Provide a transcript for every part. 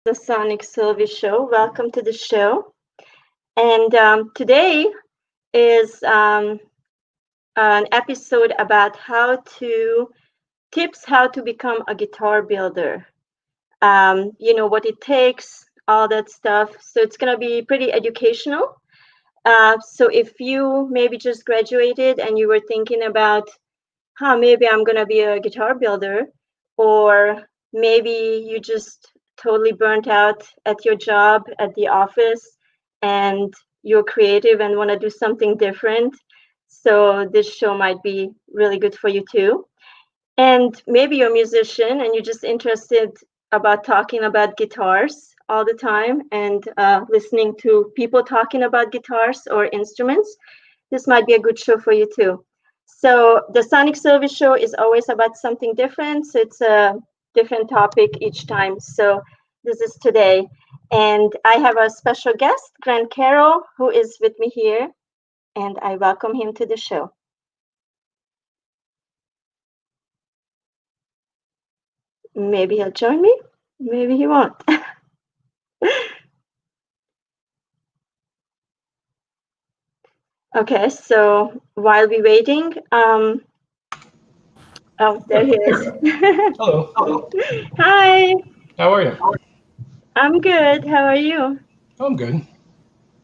the Sonic Szilvi show. Welcome to the show. And today is an episode about tips how to become a guitar builder. What it takes, all that stuff. So it's going to be pretty educational. So if you maybe just graduated and you were thinking about, maybe I'm going to be a guitar builder, or maybe you just totally burnt out at your job at the office and you're creative and want to do something different. So this show might be really good for you too. And maybe you're a musician and you're just interested about talking about guitars all the time and listening to people talking about guitars or instruments. This might be a good show for you too. So the Sonic Service Show is always about something different. So it's a different topic each time. So this is today. And I have a special guest, Grant Caroil, who is with me here. And I welcome him to the show. Maybe he'll join me. Maybe he won't. Okay, so while we're waiting, oh, there he is. Hello. Hi. How are you? I'm good. How are you? I'm good.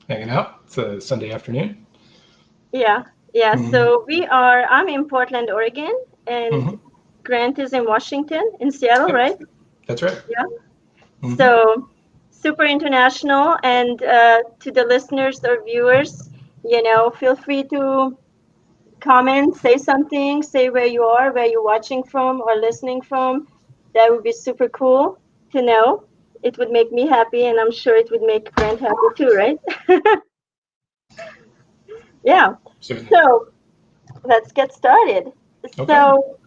Hanging out. It's a Sunday afternoon. Yeah. So I'm in Portland, Oregon, and Grant is in Washington, in Seattle, Yep. right? That's right. Yeah. So super international. And to the listeners or viewers, feel free to comment, say something, say where you are, where you're watching from or listening from. That would be super cool to know. It would make me happy, and I'm sure it would make Grant happy too, right? Yeah. Certainly. So let's get started. Okay. So,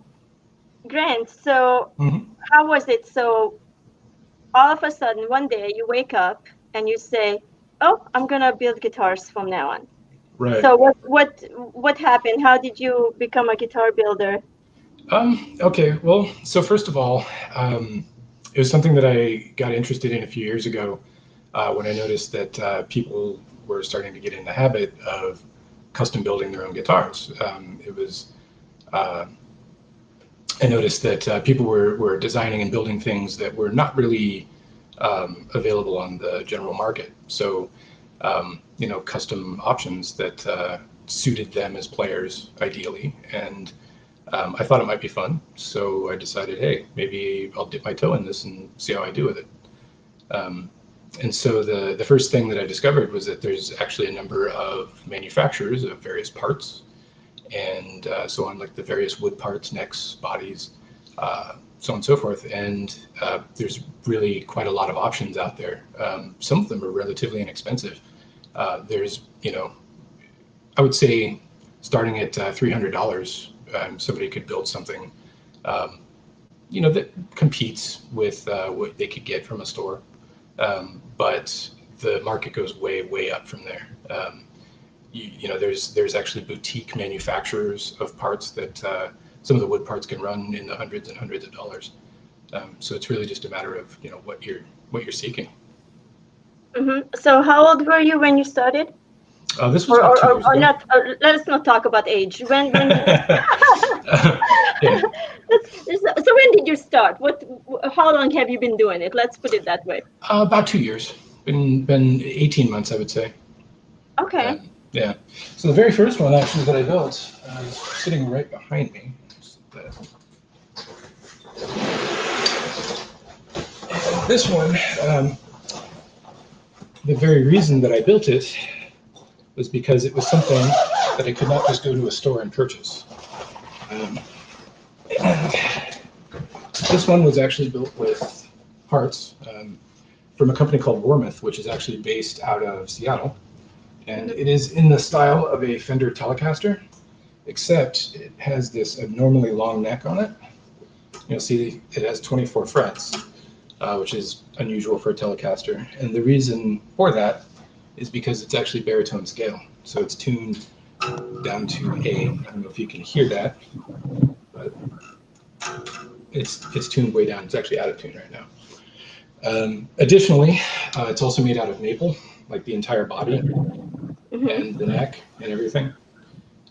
Grant, how was it? So all of a sudden, one day you wake up and you say, "Oh, I'm gonna build guitars from now on." Right. So what happened? How did you become a guitar builder? Okay. Well, so first of all, it was something that I got interested in a few years ago when I noticed that people were starting to get in the habit of custom building their own guitars. Uh, I noticed that people were designing and building things that were not really available on the general market. So, custom options that suited them as players ideally. And I thought it might be fun. So I decided, hey, maybe I'll dip my toe in this and see how I do with it. Um, and so the first thing that I discovered was that there's actually a number of manufacturers of various parts, and so on, like the various wood parts, necks, bodies, so on and so forth. And there's really quite a lot of options out there. Some of them are relatively inexpensive. There's, I would say starting at $300, somebody could build something, um, that competes with what they could get from a store. But the market goes way, way up from there. There's actually boutique manufacturers of parts that some of the wood parts can run in the hundreds and hundreds of dollars. So it's really just a matter of what you're seeking. So how old were you when you started? This was about 2 years Or ago. not? Let us not talk about age. When did you? Yeah. So when did you start? How long have you been doing it? Let's put it that way. About 2 years. Been 18 months, I would say. Okay. Yeah. So the very first one actually that I built is sitting right behind me. This one, the very reason that I built it was because it was something that I could not just go to a store and purchase. And this one was actually built with parts from a company called Warmouth, which is actually based out of Seattle. And it is in the style of a Fender Telecaster, except it has this abnormally long neck on it. You'll see it has 24 frets, which is unusual for a Telecaster. And the reason for that is because it's actually baritone scale. So it's tuned down to A. I don't know if you can hear that, but it's tuned way down. It's actually out of tune right now. Additionally, it's also made out of maple, like the entire body Hmm. and the neck and everything.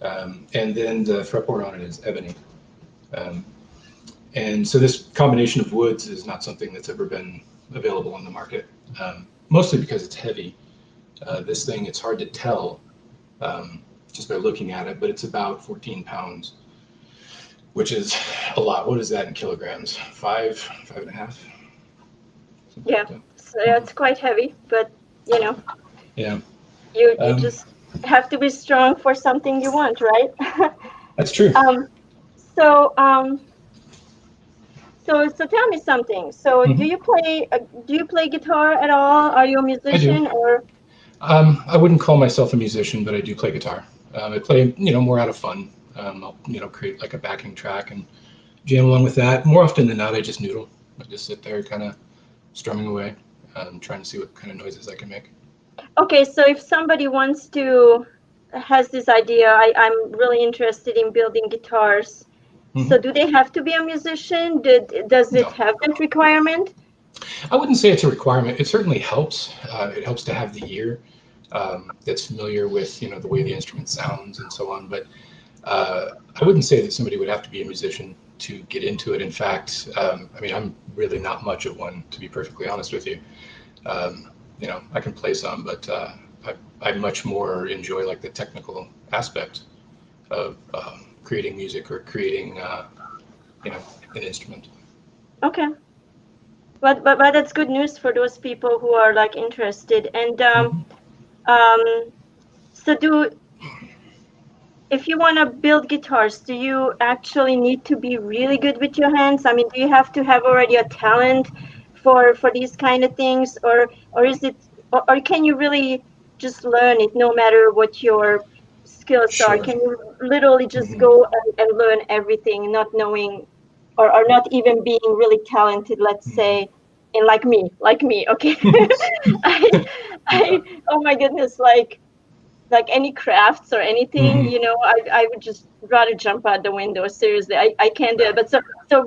And then the fretboard on it is ebony. Um, and so this combination of woods is not something that's ever been available on the market, mostly because it's heavy. This thing, it's hard to tell um, just by looking at it, but it's about 14 pounds, which is a lot. What is that in kilograms? Five and a half, something Yeah, like that. so it's quite heavy, but you know, Yeah, you um, just have to be strong for something you want, right? that's true. um, so so tell me something. So Hmm. do you play guitar at all? Are you a I do. musician or? I wouldn't call myself a musician, but I do play guitar. I play, more out of fun. I'll, create like a backing track and jam along with that. More often than not, I just noodle. I just sit there, kind of strumming away, trying to see what kind of noises I can make. Okay, so if somebody wants to has this idea, I'm really interested in building guitars. Hmm. So do they have to be a musician? Does it No, have that requirement? I wouldn't say it's a requirement. It certainly helps. It helps to have the ear that's familiar with, the way the instrument sounds and so on. But I wouldn't say that somebody would have to be a musician to get into it. In fact, I mean, I'm really not much of one, to be perfectly honest with you. I can play some, but I much more enjoy like the technical aspect of creating music or creating, you know, an instrument. Okay. But that's good news for those people who are like interested. And Hmm. um so do if you want to build guitars, do you actually need to be really good with your hands? I mean, do you have to have already a talent for these kind of things, or is it, or can you really just learn it no matter what your skills are? Sure. Can you literally just Hmm. go and learn everything, not knowing, or not even being really talented, let's Hmm. say, in like me, okay? I, Yeah. oh my goodness, like any crafts or anything, Hmm. I would just rather jump out the window. Seriously, I can't do Yeah. it. But so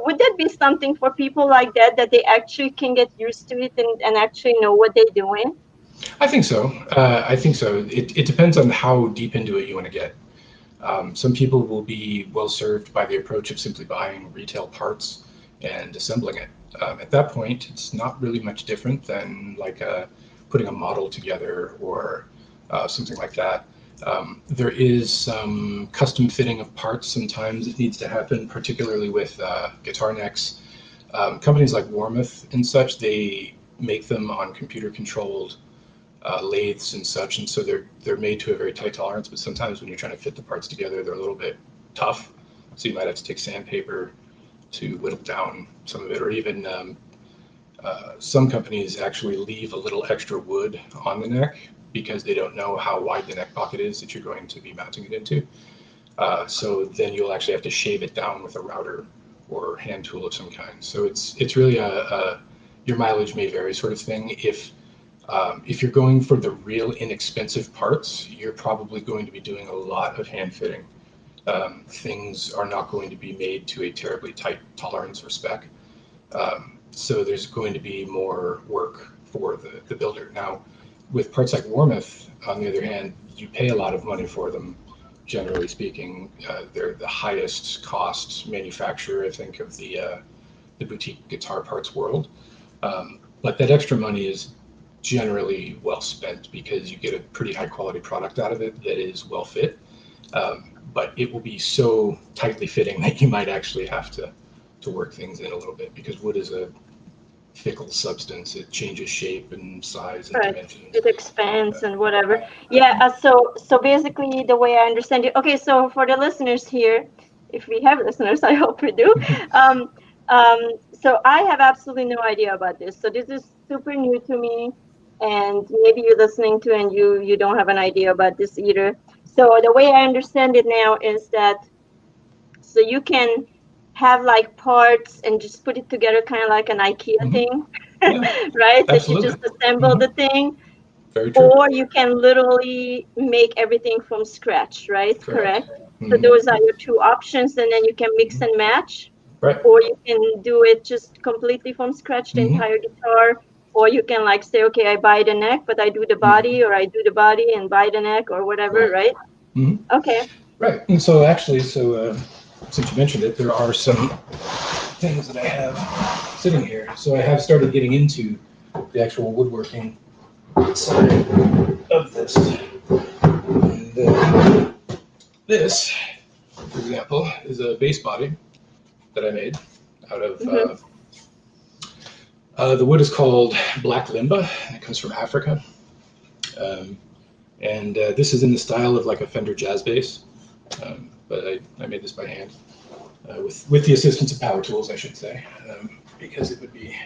would that be something for people like that they actually can get used to it and actually know what they're doing? I think so. I think so. It depends on how deep into it you want to get. Some people will be well served by the approach of simply buying retail parts and assembling it. At that point, it's not really much different than like putting a model together or something like that. There is some custom fitting of parts sometimes it needs to happen, particularly with guitar necks. Companies like Warmoth and such, they make them on computer controlled lathes and such, and so they're made to a very tight tolerance. But sometimes when you're trying to fit the parts together, they're a little bit tough. So you might have to take sandpaper to whittle down some of it, or even some companies actually leave a little extra wood on the neck because they don't know how wide the neck pocket is that you're going to be mounting it into. So then you'll actually have to shave it down with a router or hand tool of some kind. So it's really a your mileage may vary sort of thing. If you're going for the real inexpensive parts, you're probably going to be doing a lot of hand fitting. Things are not going to be made to a terribly tight tolerance or spec. So there's going to be more work for the builder. Now, with parts like Warmoth, on the other hand, you pay a lot of money for them. Generally speaking, they're the highest cost manufacturer, I think, of the boutique guitar parts world. But that extra money is generally well spent because you get a pretty high quality product out of it that is well fit. But it will be so tightly fitting that you might actually have to work things in a little bit because wood is a fickle substance. It changes shape and size and Right. dimensions. It expands and whatever. Yeah, so basically the way I understand it. Okay, so for the listeners here, if we have listeners, I hope we do. Um, so I have absolutely no idea about this. So this is super new to me, and maybe you're listening to and you don't have an idea about this either. So the way I understand it now is that so you can have like parts and just put it together kind of like an IKEA Hmm. thing, Yeah, right? That you just absolutely. assemble Hmm. the thing, Very true. or you can literally make everything from scratch, right? Correct. Correct. So Hmm. those are your two options, and then you can mix and match, Right. or you can do it just completely from scratch, the Hmm. entire guitar. or you can like say, okay, I buy the neck, but I do the body, or I do the body and buy the neck, or whatever, right? Okay. Right. And so actually, since you mentioned it, there are some things that I have sitting here. So I have started getting into the actual woodworking side of this. And this, for example, is a bass body that I made out of the wood is called black limba, and it comes from Africa. And this is in the style of like a Fender jazz bass, but I made this by hand with the assistance of power tools, I should say, because it would be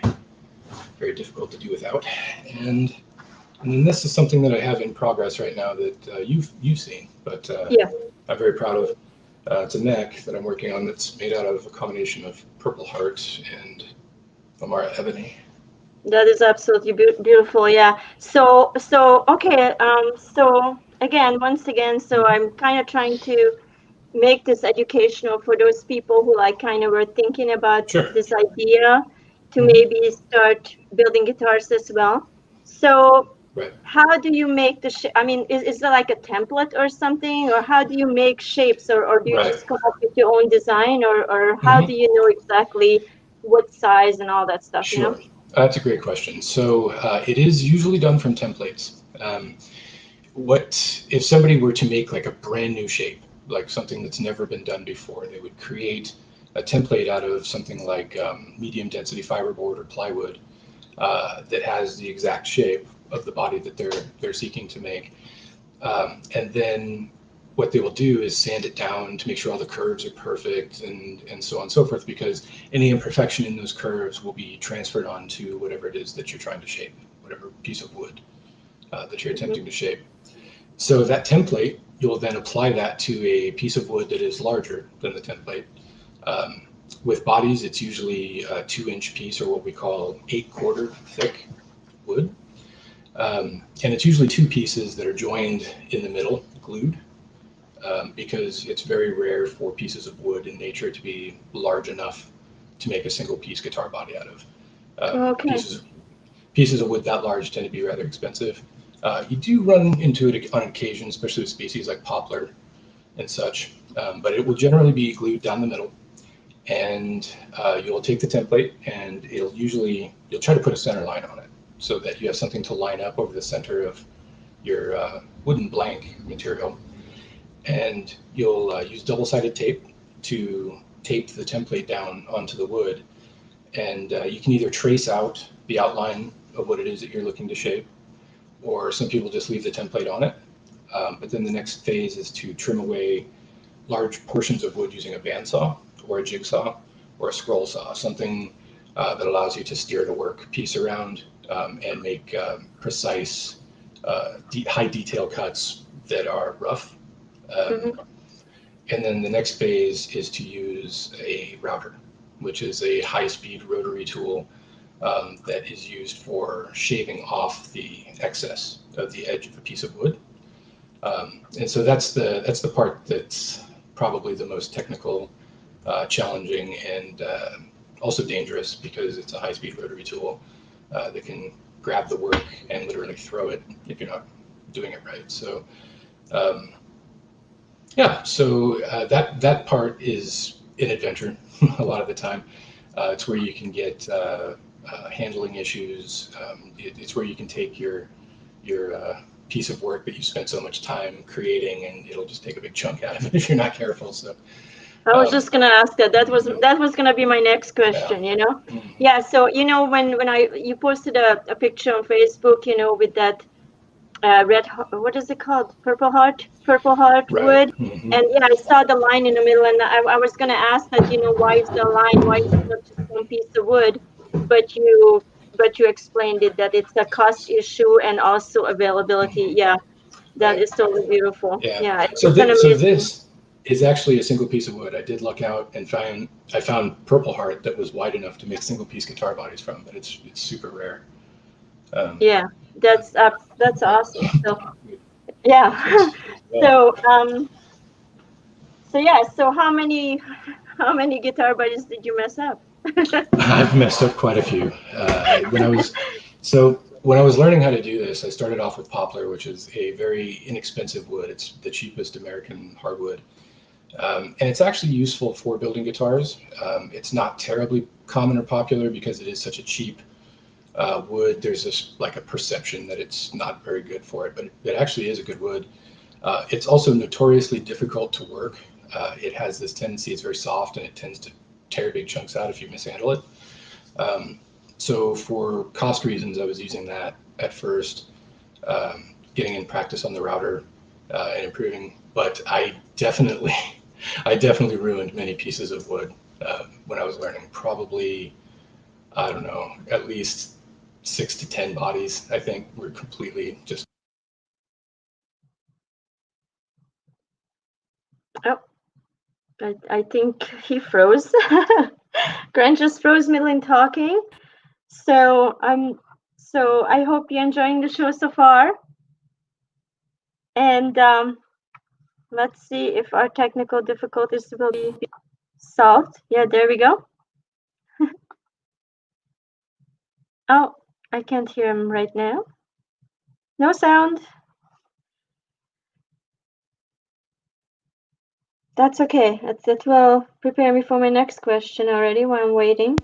very difficult to do without. And then this is something that I have in progress right now that you've seen, but Yeah. I'm very proud of. It's a neck that I'm working on that's made out of a combination of Purple Heart and Amara Ebony. That is absolutely beautiful. Yeah. So okay. So again, once again, so I'm kind of trying to make this educational for those people who like kind of were thinking about Sure. this idea to maybe start building guitars as well. So Right. how do you make the shape? I mean, is there like a template or something, or how do you make shapes, or do you Right. just come up with your own design, or how do you know exactly what size and all that stuff, you know? Sure. That's a great question. So it is usually done from templates. What if somebody were to make like a brand new shape, like something that's never been done before? They would create a template out of something like medium density fiberboard or plywood that has the exact shape of the body that they're seeking to make, and then what they will do is sand it down to make sure all the curves are perfect and so on and so forth, because any imperfection in those curves will be transferred onto whatever it is that you're trying to shape, whatever piece of wood that you're attempting to shape. So that template, you'll then apply that to a piece of wood that is larger than the template. With bodies, it's usually a 2-inch piece, or what we call 8/4 thick wood. And it's usually two pieces that are joined in the middle, glued, because it's very rare for pieces of wood in nature to be large enough to make a single piece guitar body out of. Okay. Pieces of wood that large tend to be rather expensive. You do run into it on occasion, especially with species like poplar and such, but it will generally be glued down the middle. And you'll take the template, and you'll try to put a center line on it so that you have something to line up over the center of your wooden blank material. And you'll use double-sided tape to tape the template down onto the wood. And you can either trace out the outline of what it is that you're looking to shape, or some people just leave the template on it. But then the next phase is to trim away large portions of wood using a bandsaw or a jigsaw or a scroll saw, something that allows you to steer the work piece around and make precise, high detail cuts that are rough. And then the next phase is to use a router, which is a high-speed rotary tool that is used for shaving off the excess of the edge of a piece of wood. And so that's the part that's probably the most technical, challenging, and also dangerous, because it's a high-speed rotary tool that can grab the work and literally throw it if you're not doing it right. So that part is an adventure a lot of the time. It's where you can get handling issues. It's where you can take your piece of work that you spent so much time creating, and it'll just take a big chunk out of it if you're not careful. So I was just gonna ask that. That was gonna be my next question, you know? Yeah, so you know when you posted a picture on Facebook, you know, with that what is it called? Purple heart right. wood. And yeah, I saw the line in the middle, and I was gonna ask that, you know, why is the line? Why is it not just one piece of wood? But you explained it, that it's a cost issue and also availability. Yeah, that is totally beautiful. Yeah. Yeah, So it's an amazing. this is actually a single piece of wood. I did luck out and I found Purple Heart that was wide enough to make single piece guitar bodies from, but it's super rare. Yeah, that's awesome. So yeah. So yeah. So how many guitar bodies did you mess up? I've messed up quite a few. When I was So when I was learning how to do this, I started off with poplar, which is a very inexpensive wood. It's the cheapest American hardwood. And it's actually useful for building guitars. It's not terribly common or popular because it is such a cheap wood. There's this like a perception that it's not very good for it, but it actually is a good wood. It's also notoriously difficult to work. It has this tendency, it's very soft and it tends to tear big chunks out if you mishandle it. Um, so for cost reasons, I was using that at first, getting in practice on the router and improving. But I definitely ruined many pieces of wood when I was learning. Probably, I don't know, at least 6 to 10 bodies. I think were completely just. Oh, I think he froze. Grant just froze middle in talking. So I hope you're enjoying the show so far. And let's see if our technical difficulties will be solved. Yeah, there we go. Oh, I can't hear him right now. No sound. That's okay. That will prepare me for my next question already while I'm waiting.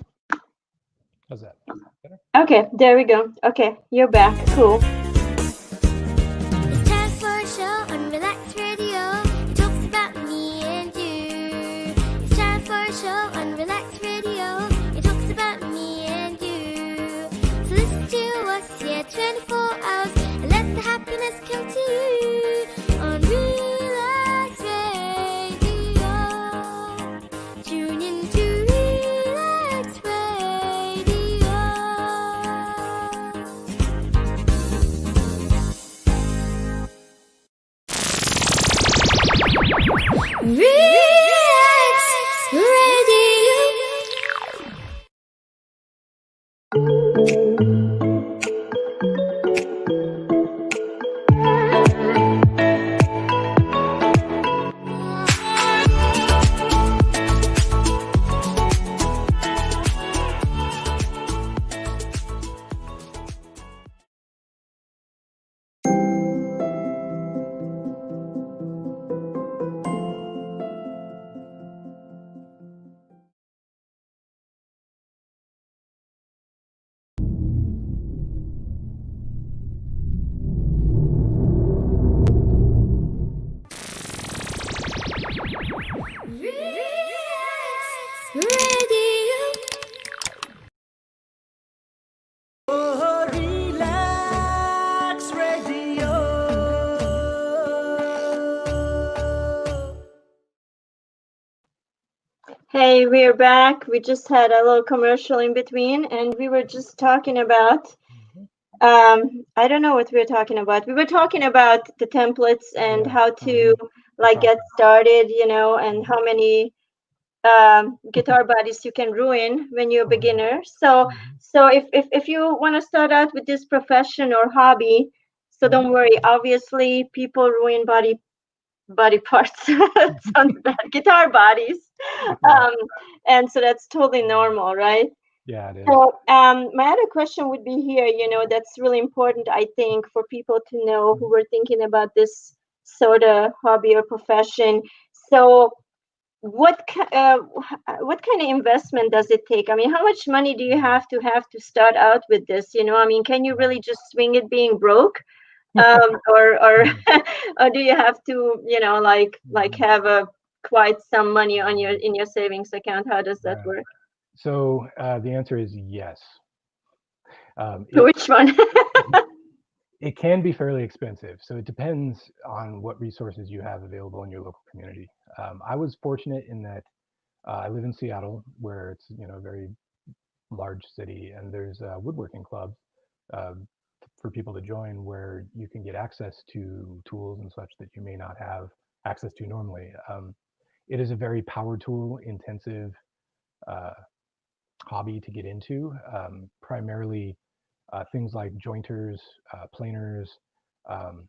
How's that? Better? Okay, there we go. Okay, you're back. Cool. It's time for a show on Relax Radio. It talks about me and you. It's time for a show on Relax Radio. It talks about me and you. So listen to us here 24 hours and let the happiness come to you on Relax Radio. Tune in to Relax Radio. Relax Radio. Relax Radio. Oh, relax radio. Hey, we're back. We just had a little commercial in between, and we were just talking about. I don't know what we were talking about. We were talking about the templates and Yeah, how to like get started, and how many guitar bodies you can ruin when you're a beginner. So if you want to start out with this profession or hobby, so don't worry. Obviously, people ruin body parts sounds bad, guitar bodies, and so that's totally normal, right? Yeah, it is. So my other question would be here, that's really important, I think, for people to know who were thinking about this sort of hobby or profession. So what kind of investment does it take? I mean, how much money do you have to start out with this? I mean, can you really just swing it being broke? Or or do you have to, like have a quite some money on in your savings account? How does that Yeah. work? So the answer is yes. Which one? It can be fairly expensive. So it depends on what resources you have available in your local community. I was fortunate in that I live in Seattle, where it's a very large city, and there's woodworking clubs uh, for people to join where you can get access to tools and such that you may not have access to normally. It is a very power tool intensive uh, hobby to get into, primarily things like jointers, planers, um,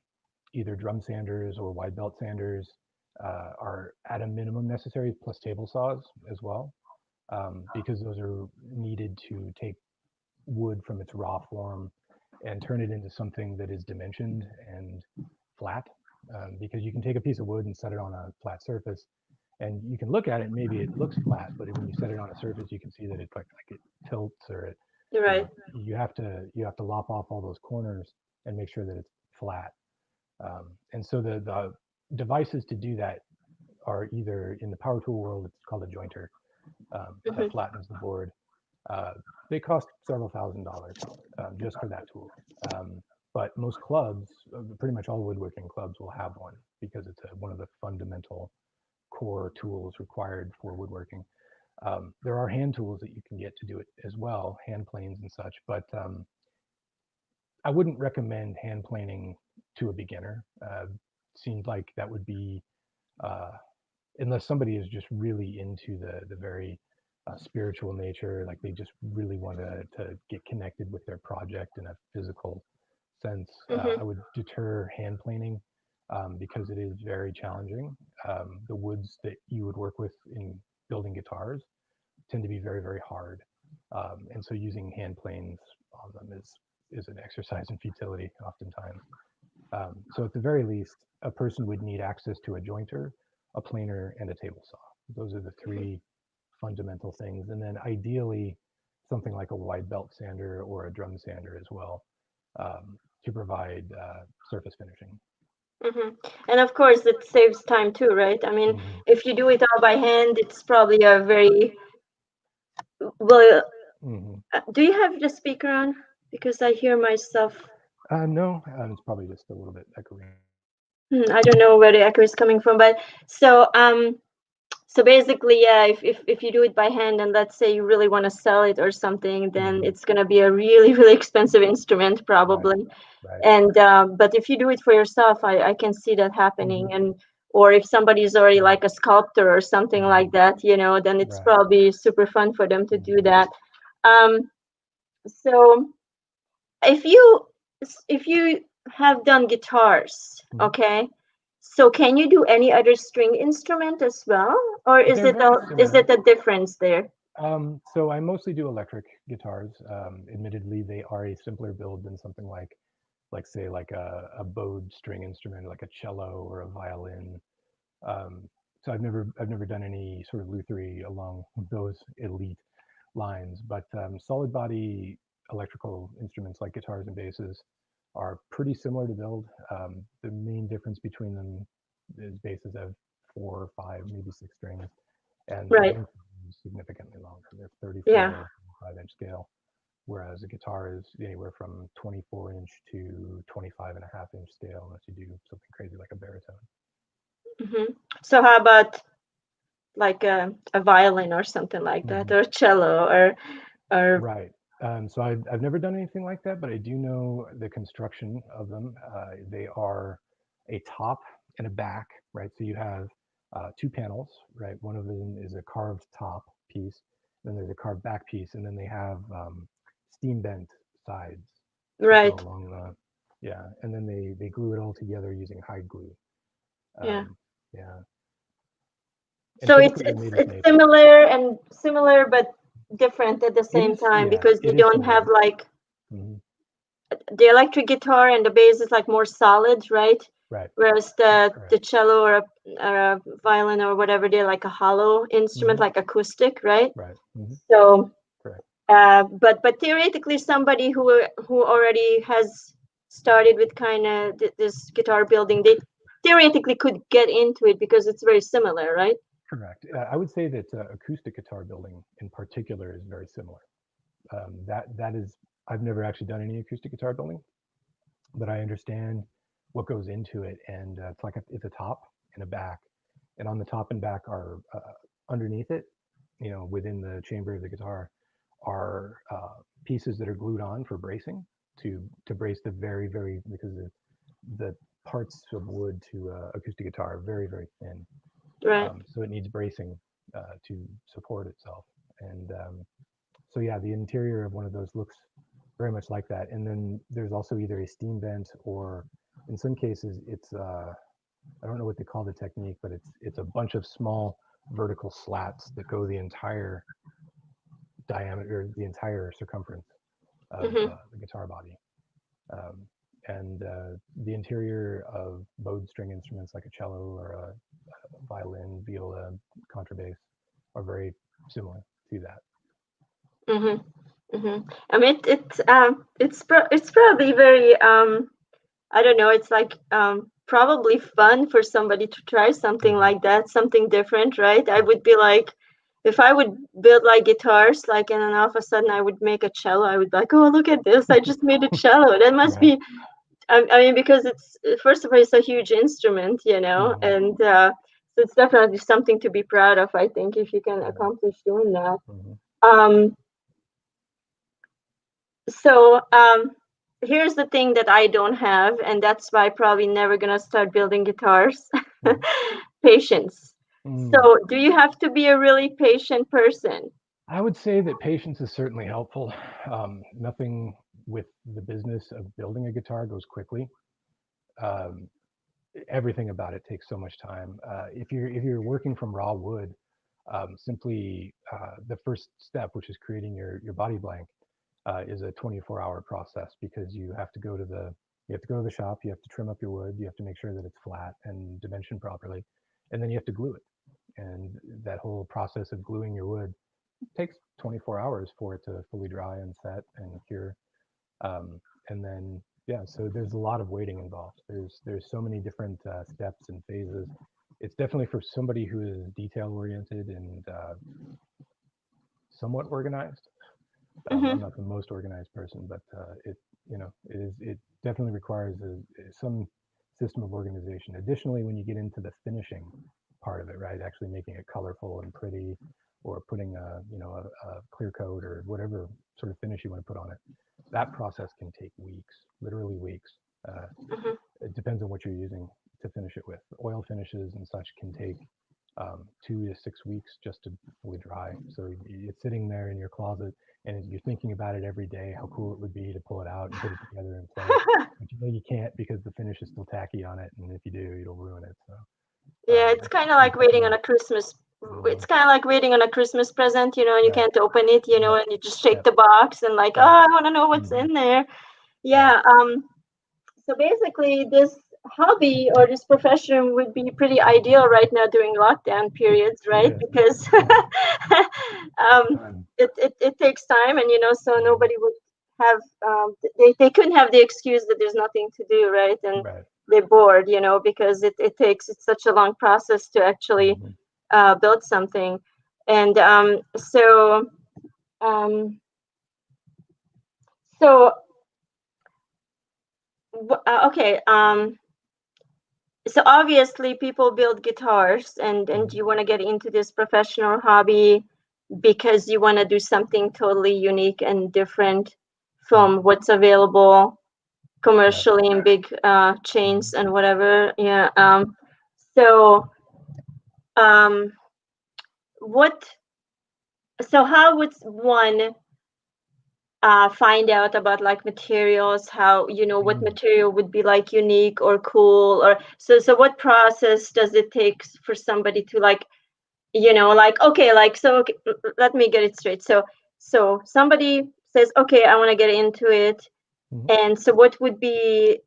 either drum sanders or wide belt sanders are at a minimum necessary, plus table saws as well, because those are needed to take wood from its raw form and turn it into something that is dimensioned and flat. Because you can take a piece of wood and set it on a flat surface, and you can look at it and maybe it looks flat, but when you set it on a surface, you can see that it's like it tilts, or it, Right. you have to lop off all those corners and make sure that it's flat. And so the devices to do that are either, in the power tool world, it's called a jointer, that Hmm. flattens the board. Uh, they cost several $1,000s just for that tool. But most clubs, pretty much all woodworking clubs, will have one because it's one of the fundamental core tools required for woodworking. There are hand tools that you can get to do it as well, hand planes and such, but I wouldn't recommend hand planing to a beginner. Seems like that would be, uh, unless somebody is just really into the very spiritual nature, like they just really want to get connected with their project in a physical sense. I Hmm. would deter hand planing because it is very challenging. The woods that you would work with in building guitars tend to be very, very hard. And so using hand planes on them is an exercise in futility oftentimes. So at the very least, a person would need access to a jointer, a planer, and a table saw. Those are the three fundamental things. And then ideally, something like a wide belt sander or a drum sander as well, to provide surface finishing. Hmm. And of course, it saves time too, right? I mean, Hmm. if you do it all by hand, it's probably a very well. Hmm. Do you have the speaker on? Because I hear myself. No, it's probably just a little bit echoey. I don't know where the echo is coming from, but so so basically, yeah, if you do it by hand, and let's say you really want to sell it or something, then Hmm. it's gonna be a really really expensive instrument Right, probably. right. And but if you do it for yourself, I can see that happening. Hmm. And or if somebody is already Right. like a sculptor or something Hmm. like that, then it's Right. probably super fun for them to do Hmm. that. So if you have done guitars, Hmm. okay, so can you do any other string instrument as well, or is They're it very is similar. it a difference there? So I mostly do electric guitars. Admittedly, they are a simpler build than something like say like a bowed string instrument, like a cello or a violin. Um, so I've never done any sort of lutherie along those elite lines, but solid body electrical instruments like guitars and basses are pretty similar to build. The main difference between them is basses have four or five, maybe six strings, and the Right. length is significantly longer. They're Yeah. 34, 5-inch scale, whereas a guitar is anywhere from 24-inch to 25.5-inch scale, unless you do something crazy like a baritone. Hmm. So how about like a violin or something like that, Hmm. or cello, or Right. So I've never done anything like that, but I do know the construction of them. They are a top and a back, right? So you have two panels, right? One of them is a carved top piece, then there's a carved back piece, and then they have steam bent sides that go right? along yeah, and then they glue it all together using hide glue. Yeah. Um, yeah, and So it's typically they're it's made with it's maple. similar but different at the It same is, time yeah, because you it is don't have similar. like Hmm. the electric guitar and the bass is like more solid, right? Right, Whereas the correct. cello or a violin or whatever, they're like a hollow instrument, Hmm. like acoustic, right? Right. Hmm. So, Correct. but theoretically, somebody who already has started with kind of this guitar building, they theoretically could get into it because it's very similar, right? Correct. I would say that acoustic guitar building in particular is very similar. That is, I've never actually done any acoustic guitar building, but I understand what goes into it, and it's like it's a top and a back, and on the top and back are underneath it, within the chamber of the guitar, are pieces that are glued on for bracing to brace the very very because the parts of wood to acoustic guitar are very very thin. Right. So it needs bracing to support itself. And so, yeah, the interior of one of those looks very much like that. And then there's also either a steam vent or, in some cases, it's I don't know what they call the technique, but it's a bunch of small vertical slats that go the entire diameter, the entire circumference of Hmm. the guitar body. And the interior of bowed string instruments like a cello or a violin, viola, contrabass are very similar to that. I mean, it's probably very I don't know. It's like probably fun for somebody to try something like that, something different, right? I would be like, if I would build like guitars, like, and then all of a sudden I would make a cello, I would be like, oh, look at this! I just made a cello. That must Right. be. I mean, because it's first of all, it's a huge instrument, you know, and so it's definitely something to be proud of. I think if you can accomplish doing that. Um, so here's the thing that I don't have, and that's why I'm probably never gonna start building guitars. Patience. So do you have to be a really patient person? I would say that patience is certainly helpful. Nothing with the business of building a guitar goes quickly. Um, Everything about it takes so much time. If you're working from raw wood, simply the first step, which is creating your body blank, is a 24-hour process because you have to go to the shop, you have to trim up your wood, you have to make sure that it's flat and dimensioned properly, and then you have to glue it. And that whole process of gluing your wood takes 24 hours for it to fully dry and set and cure. And then yeah, so there's a lot of waiting involved. There's so many different steps and phases. It's definitely for somebody who is detail oriented and somewhat organized. I'm not the most organized person, but it definitely requires some system of organization. Additionally, when you get into the finishing part of it, right, actually making it colorful and pretty, or putting a clear coat or whatever sort of finish you want to put on it, that process can take weeks, literally weeks. It depends on what you're using to finish it with. Oil finishes and such can take 2 to 6 weeks just to fully dry. So it's sitting there in your closet and you're thinking about it every day, how cool it would be to pull it out and put it together and play it. But you know you can't because the finish is still tacky on it, and if you do, it'll ruin it. So Yeah, it's kind of like waiting on a Christmas. It's kind of like waiting on a Christmas present, you know, and you can't open it, you know, and you just shake the box and like, oh, I want to know what's in there. Yeah. So basically, this hobby or this profession would be pretty ideal right now during lockdown periods, right? Because it takes time, and you know, so nobody would have they couldn't have the excuse that there's nothing to do, right? And they're bored, you know, because it's such a long process to actually build something, and um, so okay. So obviously people build guitars and you want to get into this professional hobby because you want to do something totally unique and different from what's available commercially in big chains and whatever. Yeah. So um what so how would one find out about like materials, how you know what material would be like unique or cool, or so what process does it take for somebody to like, you know, like, okay, like, so okay, let me get it straight. So somebody says, okay, I want to get into it, and so what would be,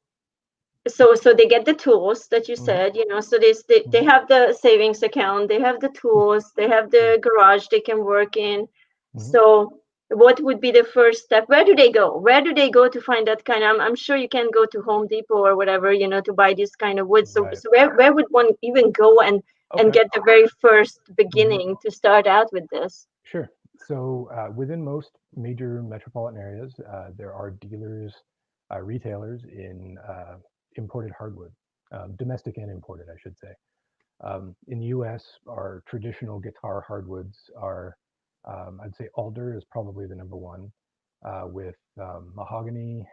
so they get the tools that you said, you know, so they have the savings account, they have the tools, they have the garage they can work in. So what would be the first step? Where do they go? Where do they go to find that kind of, I'm sure you can go to Home Depot or whatever, you know, to buy this kind of wood. So where would one even go and get the very first beginning to start out with this? Sure. So within most major metropolitan areas, there are dealers, retailers in imported hardwood, domestic and imported, I should say. In the US, our traditional guitar hardwoods are, I'd say alder is probably the number one, with mahogany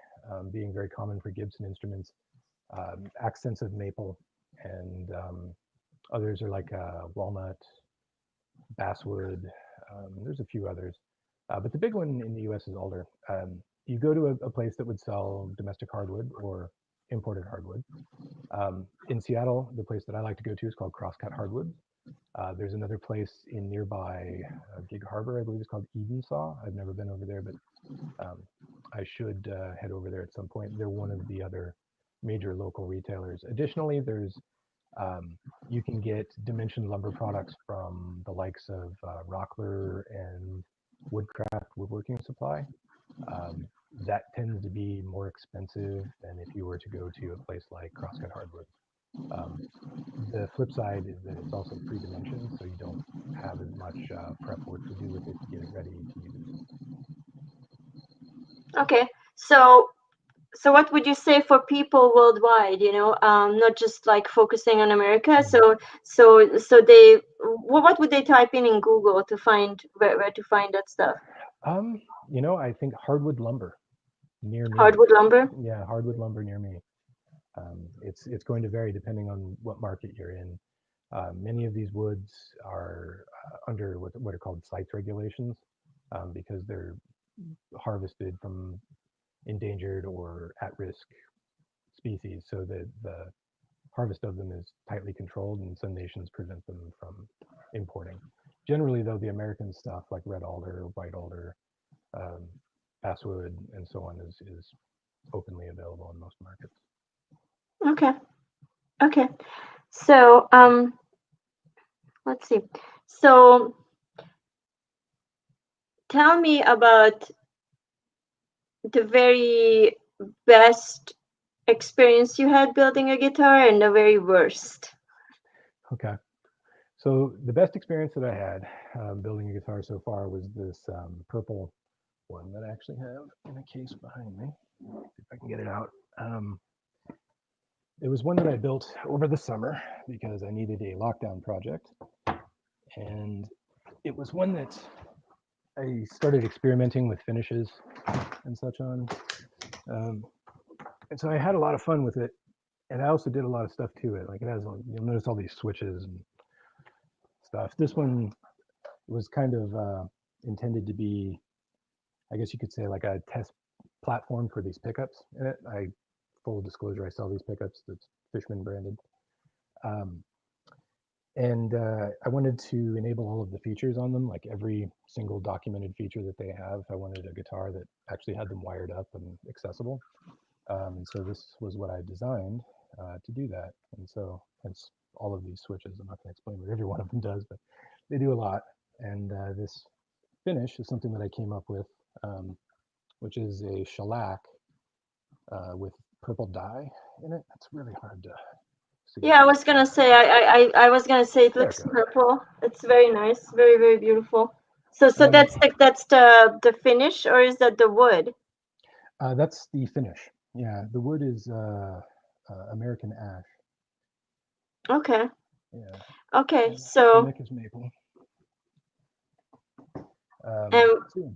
being very common for Gibson instruments, accents of maple, and others are like walnut, basswood. There's a few others, but the big one in the US is alder. You go to a place that would sell domestic hardwood or imported hardwood. In Seattle, the place that I like to go to is called Crosscut Hardwoods. There's another place in nearby Gig Harbor, I believe it's called Even Saw. I've never been over there, but I should head over there at some point. They're one of the other major local retailers. Additionally, there's you can get dimension lumber products from the likes of Rockler and Woodcraft Woodworking Supply. That tends to be more expensive than if you were to go to a place like Crosscut Hardwood. The flip side is that it's also pre-dimensioned, so you don't have as much prep work to do with it to get it ready to use. Okay, so what would you say for people worldwide? Not just like focusing on America. So they what would they type in Google to find where to find that stuff? I think hardwood lumber near me. Hardwood lumber. Yeah, hardwood lumber near me. It's going to vary depending on what market you're in. Many of these woods are under what are called CITES regulations because they're harvested from endangered or at-risk species, so that the harvest of them is tightly controlled, and some nations prevent them from importing. Generally, though, the American stuff like red alder, white alder, basswood, and so on is openly available in most markets. Okay. So let's see. So tell me about the very best experience you had building a guitar and the very worst. Okay. So the best experience that I had building a guitar so far was this purple one that I actually have in a case behind me. See if I can get it out. It was one that I built over the summer because I needed a lockdown project. And it was one that I started experimenting with finishes and such on. And so I had a lot of fun with it. And I also did a lot of stuff to it. Like it has, you'll notice all these switches and stuff. This one was kind of intended to be, I guess you could say, like a test platform for these pickups in it. Full disclosure, I sell these pickups that's Fishman branded. And I wanted to enable all of the features on them, like every single documented feature that they have. I wanted a guitar that actually had them wired up and accessible. So this was what I designed to do that. And so hence all of these switches. I'm not going to explain what every one of them does, but they do a lot. And this finish is something that I came up with, which is a shellac with purple dye in it. It's really hard to see. Yeah, I was gonna say I was gonna say it looks purple. It's very nice, very, very beautiful. So that's the finish, or is that the wood? That's the finish. Yeah, the wood is American ash. Okay. Yeah. Okay, so neck is maple.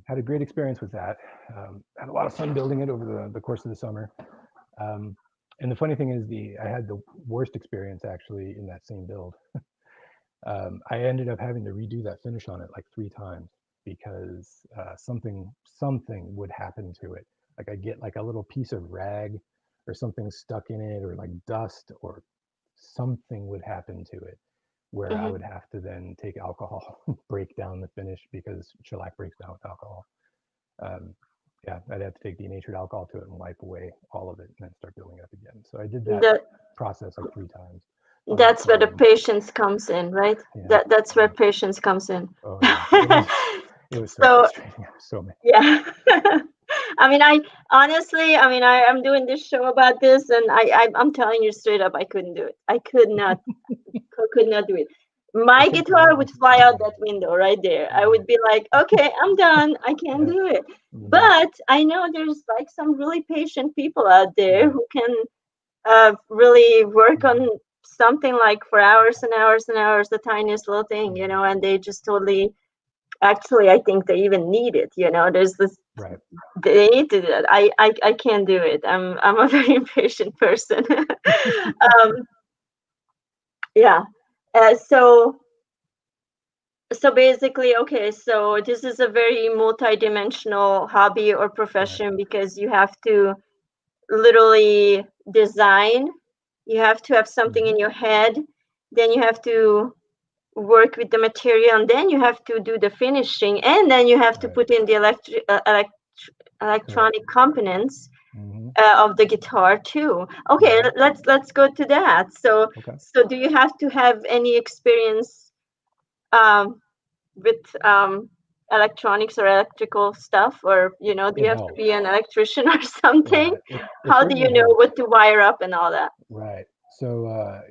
Had a great experience with that. Had a lot of fun building it over the course of the summer. And the funny thing is, I had the worst experience actually in that same build. I ended up having to redo that finish on it like 3 times because something would happen to it. Like I get like a little piece of rag or something stuck in it, or like dust, or something would happen to it where I would have to then take alcohol, break down the finish, because shellac breaks down with alcohol. Yeah, I'd have to take denatured alcohol to it and wipe away all of it and then start building it up again. So I did that process like 3 times. That's where the patience comes in, right? Yeah. That's where patience comes in. Oh, yeah. It was so frustrating. I was so mad. Yeah. I mean, I'm doing this show about this, and I'm telling you straight up, I couldn't do it. I could not do it. My guitar would fly out that window right there. I would be like, okay, I'm done. I can't do it. But I know there's like some really patient people out there who can really work on something like for hours and hours and hours, the tiniest little thing, and they just totally, actually, I think they even need it, there's this, they need to do that. I can't do it. I'm a very impatient person. Yeah. So basically, okay, so this is a very multi-dimensional hobby or profession, because you have to literally design, you have to have something in your head, then you have to work with the material, and then you have to do the finishing, and then you have to put in the electronic components Hmm. of the guitar too. Okay, let's go to that. So Okay. so do you have to have any experience with electronics or electrical stuff, or do It you have to helps. be an electrician or something? Yeah, it How do you certainly know helps. what to wire up and all that? Right. So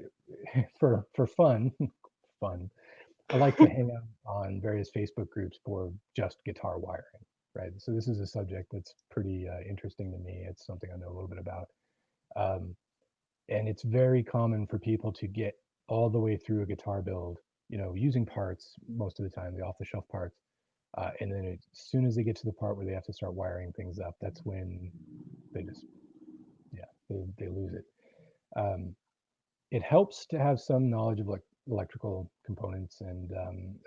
for fun, fun, I like to hang out on various Facebook groups for just guitar wiring. Right. So this is a subject that's pretty interesting to me. It's something I know a little bit about. Um, and it's very common for people to get all the way through a guitar build, using parts most of the time, the off-the-shelf parts, and then as soon as they get to the part where they have to start wiring things up, that's when they just, yeah, they lose it. Um, it helps to have some knowledge of electrical components, and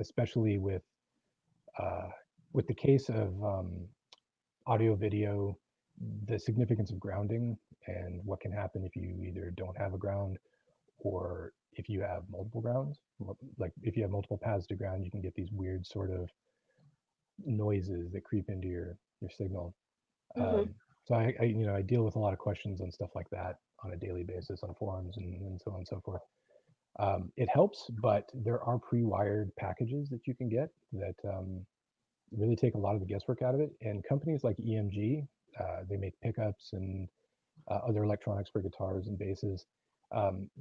especially uh, with the case of audio video, the significance of grounding and what can happen if you either don't have a ground or if you have multiple grounds. Like if you have multiple paths to ground, you can get these weird sort of noises that creep into your signal. Hmm. So I deal with a lot of questions and stuff like that on a daily basis on forums and so on and so forth. It helps, but there are pre-wired packages that you can get that really take a lot of the guesswork out of it. And companies like EMG, they make pickups and other electronics for guitars and basses.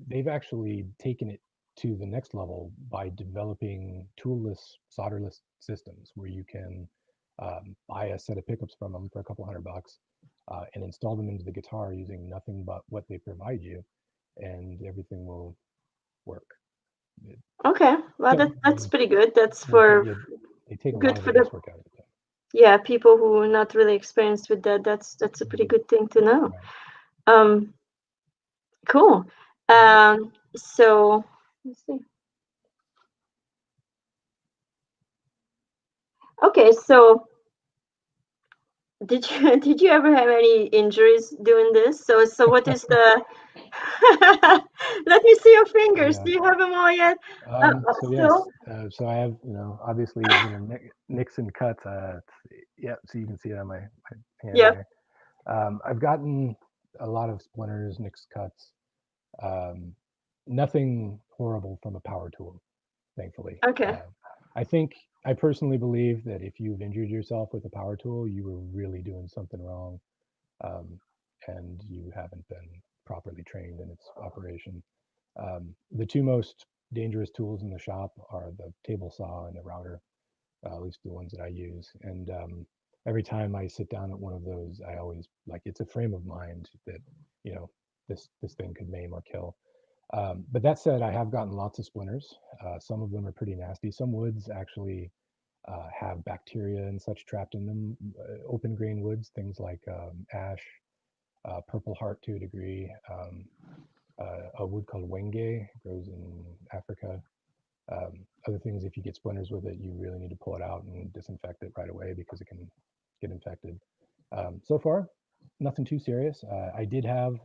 They've actually taken it to the next level by developing toolless, solderless systems where you can buy a set of pickups from them for a couple $100 and install them into the guitar using nothing but what they provide you, and everything will work. It, Okay, well so that's pretty good. That's they, for they take a lot good of for the the, guesswork out of it. yeah, people who are not really experienced with that. That's a pretty Mhm. good thing to know. Right. Um, cool. So let's see. Okay, so did you did you ever have any injuries doing this? So what is the let me see your fingers. Yeah. Do you have them all yet? So yes, Still? so I have, obviously, nicks and cuts. Yeah, so you can see it on my hand Yeah. here. I've gotten a lot of splinters, nicks, cuts. Um, Nothing horrible from a power tool, thankfully. Okay. I personally believe that if you've injured yourself with a power tool, you were really doing something wrong, um, and you haven't been properly trained in its operation. The two most dangerous tools in the shop are the table saw and the router, at least the ones that I use. And every time I sit down at one of those, I always like, it's a frame of mind that, you know, this thing could maim or kill. But that said, I have gotten lots of splinters. Some of them are pretty nasty. Some woods actually have bacteria and such trapped in them. Open grain woods, things like ash, purple heart to a degree, a wood called wenge, grows in Africa. Other things, if you get splinters with it, you really need to pull it out and disinfect it right away because it can get infected. So far, nothing too serious. I did have,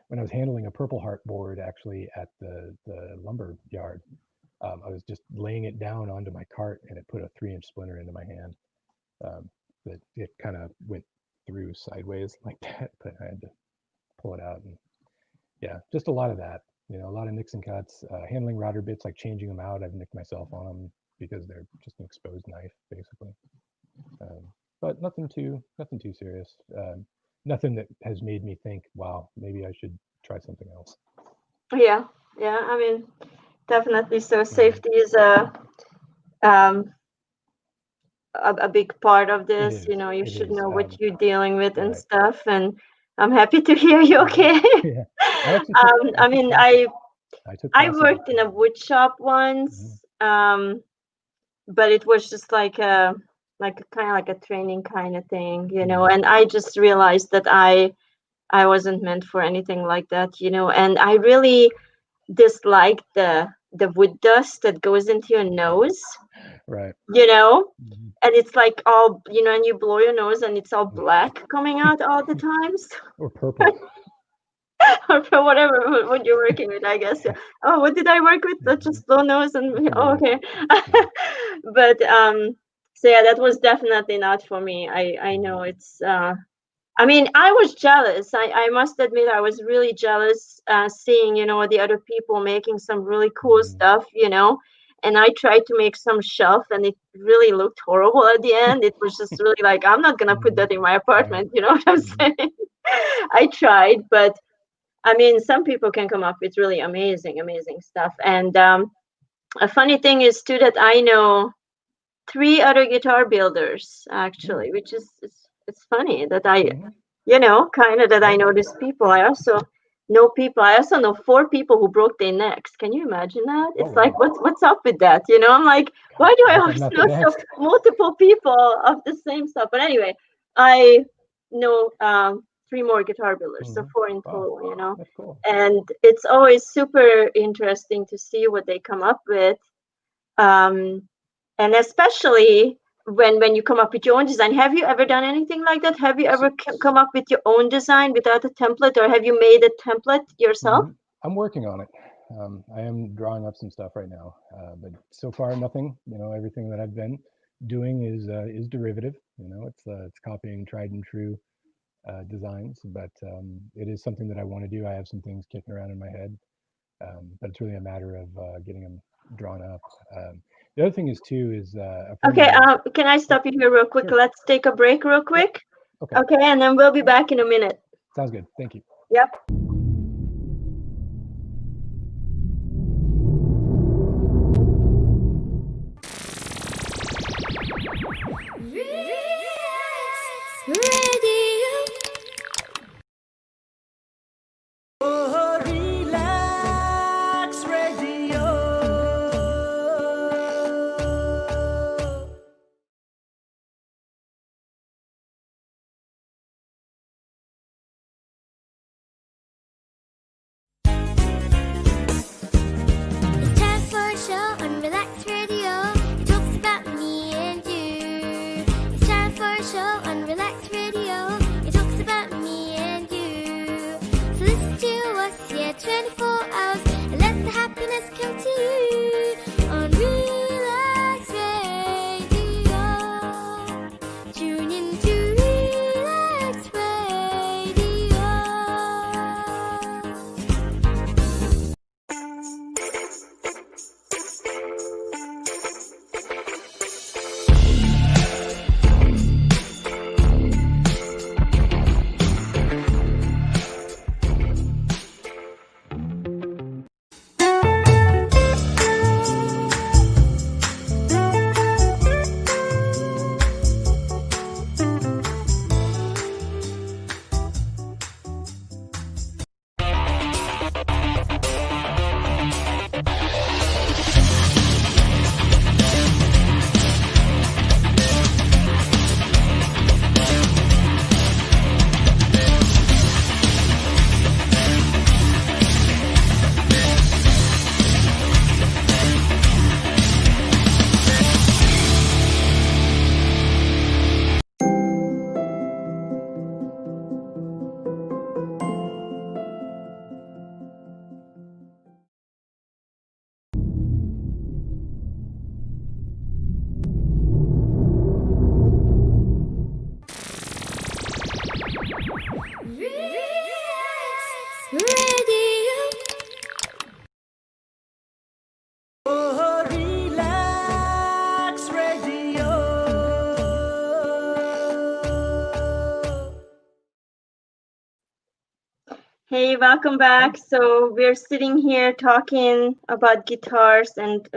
when I was handling a Purple Heart board actually at the lumber yard, I was just laying it down onto my cart and it put a 3-inch splinter into my hand. That it kind of went through sideways like that, but I had to pull it out. And yeah, just a lot of that. A lot of nicks and cuts. Handling router bits, like changing them out. I've nicked myself on them because they're just an exposed knife, basically. But nothing too serious. Nothing that has made me think, wow, maybe I should try something else. Yeah. Yeah. I mean, definitely. So Mhm. safety is um a big part of It this. is. You It should is. know what you're dealing with and Right. stuff. And I'm happy to hear you Mhm. okay. Yeah. I actually took. I I took mean, classes. I took I classes. worked in a wood shop Mhm. once, but it was just like a kind of like a training kind of thing, Mhm. and I just realized that I wasn't meant for anything like that, and I really dislike the wood dust that goes into your nose, Right. you know, Mhm. and it's like all, and you blow your nose and it's all black coming out all the times. Or purple. Or for whatever what you're working with, I guess. Yeah. Oh, what did I work with? That Mhm. just blow nose and oh, Yeah. okay. Yeah. But So yeah, that was definitely not for me. I know it's I mean, I was jealous. I must admit, I was really jealous seeing, the other people making some really cool stuff, And I tried to make some shelf, and it really looked horrible at the end. It was just really like, I'm not gonna put that in my apartment. You know what I'm saying? I tried, but I mean, some people can come up with really amazing, amazing stuff. And a funny thing is too that I know 3 other guitar builders actually, which is it's funny that I kind of that I know these people. I also know people. I also know 4 people who broke their necks. Can you imagine that? It's like, what's up with that? I'm like, why do I always know so multiple people of the same stuff? But anyway, I know 3 more guitar builders, so 4 in total. That's cool. And it's always super interesting to see what they come up with. And especially when you come up with your own design. Have you ever done anything like that? Have you ever come up with your own design without a template, or have you made a template yourself? I'm working on it. I am drawing up some stuff right now, but so far nothing. Everything that I've been doing is derivative. It's copying tried and true designs, but it is something that I want to do. I have some things kicking around in my head, but it's really a matter of getting them drawn up. The other thing is too is okay. Can I stop you here real quick? Sure. Let's take a break real quick. Okay. Okay, and then we'll be back in a minute. Sounds good. Thank you. Yep. Radio. Oh, relax radio. It's time for a show on Relax Radio. It talks about me and you. It's time for a show on Relax Radio. It talks about me and you. So listen to us, 24 hours, and let the happiness come to you on Relax Radio. Tune in to Relax Radio. Radio. Oh, relax radio. Hey, welcome back. So we're sitting here talking about guitars and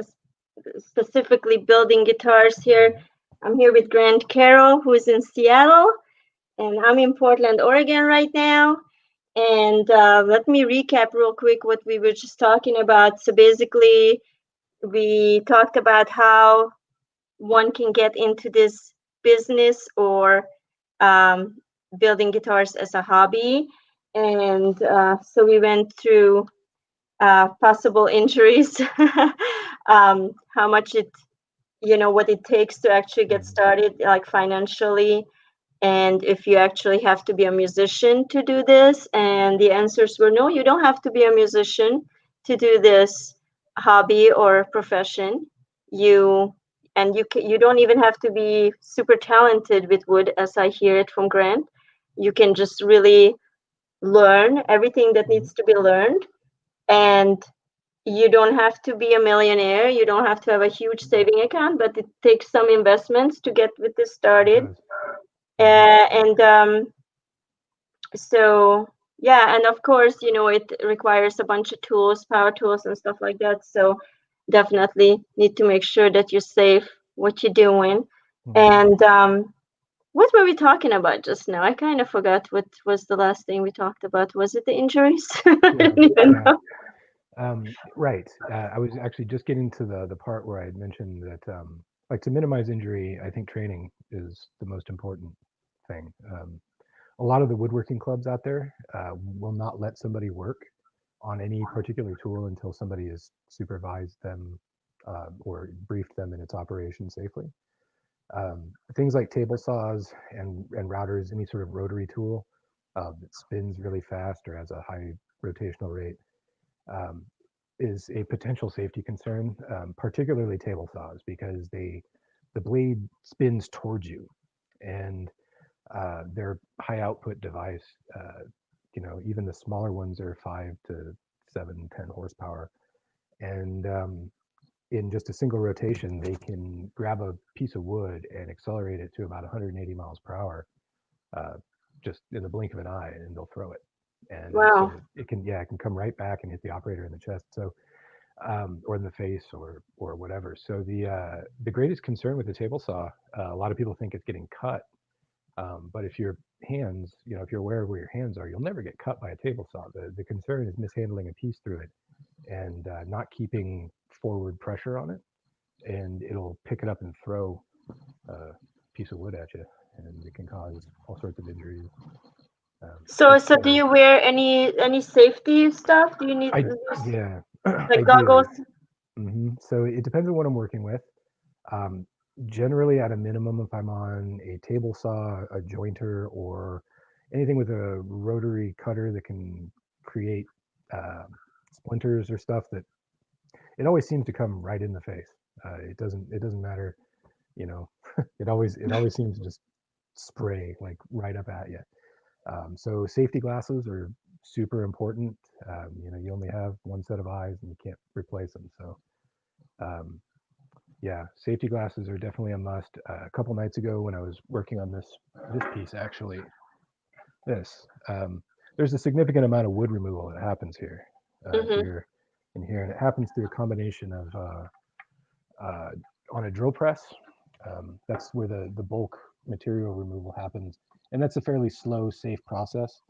specifically building guitars here. I'm here with Grant Carroll, who is in Seattle, and I'm in Portland, Oregon right now. And let me recap real quick what we were just talking about. So basically, we talked about how one can get into this business or building guitars as a hobby. And so we went through possible injuries, how much what it takes to actually get started, like financially, and if you actually have to be a musician to do this. And the answers were no, you don't have to be a musician to do this hobby or profession. and you don't even have to be super talented with wood, as I hear it from Grant. You can just really learn everything that needs to be learned, and you don't have to be a millionaire. You don't have to have a huge saving account, but it takes some investments to get with this started. And so yeah, and of course, it requires a bunch of tools, power tools and stuff like that. So definitely need to make sure that you're safe what you're doing. And what were we talking about just now? I kind of forgot what was the last thing we talked about. Was it the injuries? I don't even know. Right. I was actually just getting to the part where I had mentioned that, like, to minimize injury, I think training is the most important thing. A lot of the woodworking clubs out there will not let somebody work on any particular tool until somebody has supervised them or briefed them in its operation safely. Things like table saws and routers, any sort of rotary tool that spins really fast or has a high rotational rate, um, is a potential safety concern, particularly table saws, because the blade spins towards you, and their high output device, even the smaller ones are 5 to 7, 10 horsepower, and in just a single rotation, they can grab a piece of wood and accelerate it to about 180 miles per hour, just in the blink of an eye, and they'll throw it. And Wow. so it can come right back and hit the operator in the chest, so or in the face, or whatever. So the greatest concern with the table saw, a lot of people think it's getting cut, but if your hands, if you're aware of where your hands are, you'll never get cut by a table saw. The concern is mishandling a piece through it and not keeping forward pressure on it, and it'll pick it up and throw a piece of wood at you, and it can cause all sorts of injuries. So do you wear any safety stuff? Do you need Yeah, like I goggles? do. So it depends on what I'm working with. Generally, at a minimum, if I'm on a table saw, a jointer, or anything with a rotary cutter that can create splinters or stuff, that it always seems to come right in the face. It doesn't matter, it always seems to just spray like right up at you. So safety glasses are super important. You only have one set of eyes and you can't replace them. So yeah, safety glasses are definitely a must. A couple nights ago, when I was working on this piece, actually, there's a significant amount of wood removal that happens here, here and here, and it happens through a combination of on a drill press. That's where the bulk material removal happens, and that's a fairly slow, safe process.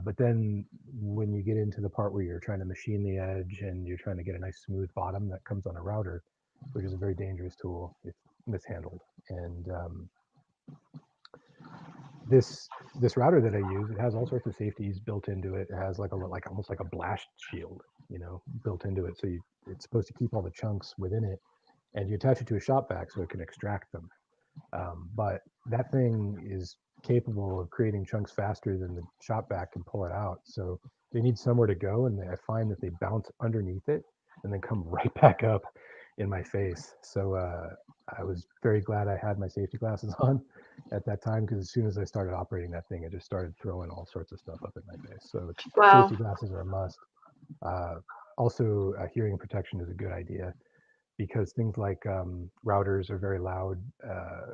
But then when you get into the part where you're trying to machine the edge and you're trying to get a nice smooth bottom, that comes on a router, which is a very dangerous tool if mishandled. And this router that I use, it has all sorts of safeties built into it. It has like almost like a blast shield, built into it. So it's supposed to keep all the chunks within it, and you attach it to a shop vac so it can extract them. But that thing is capable of creating chunks faster than the shop vac can pull it out. So they need somewhere to go, and I find that they bounce underneath it and then come right back up in my face. So I was very glad I had my safety glasses on at that time, because as soon as I started operating that thing, it just started throwing all sorts of stuff up in my face. So Wow. safety glasses are a must. Also, hearing protection is a good idea, because things like routers are very loud.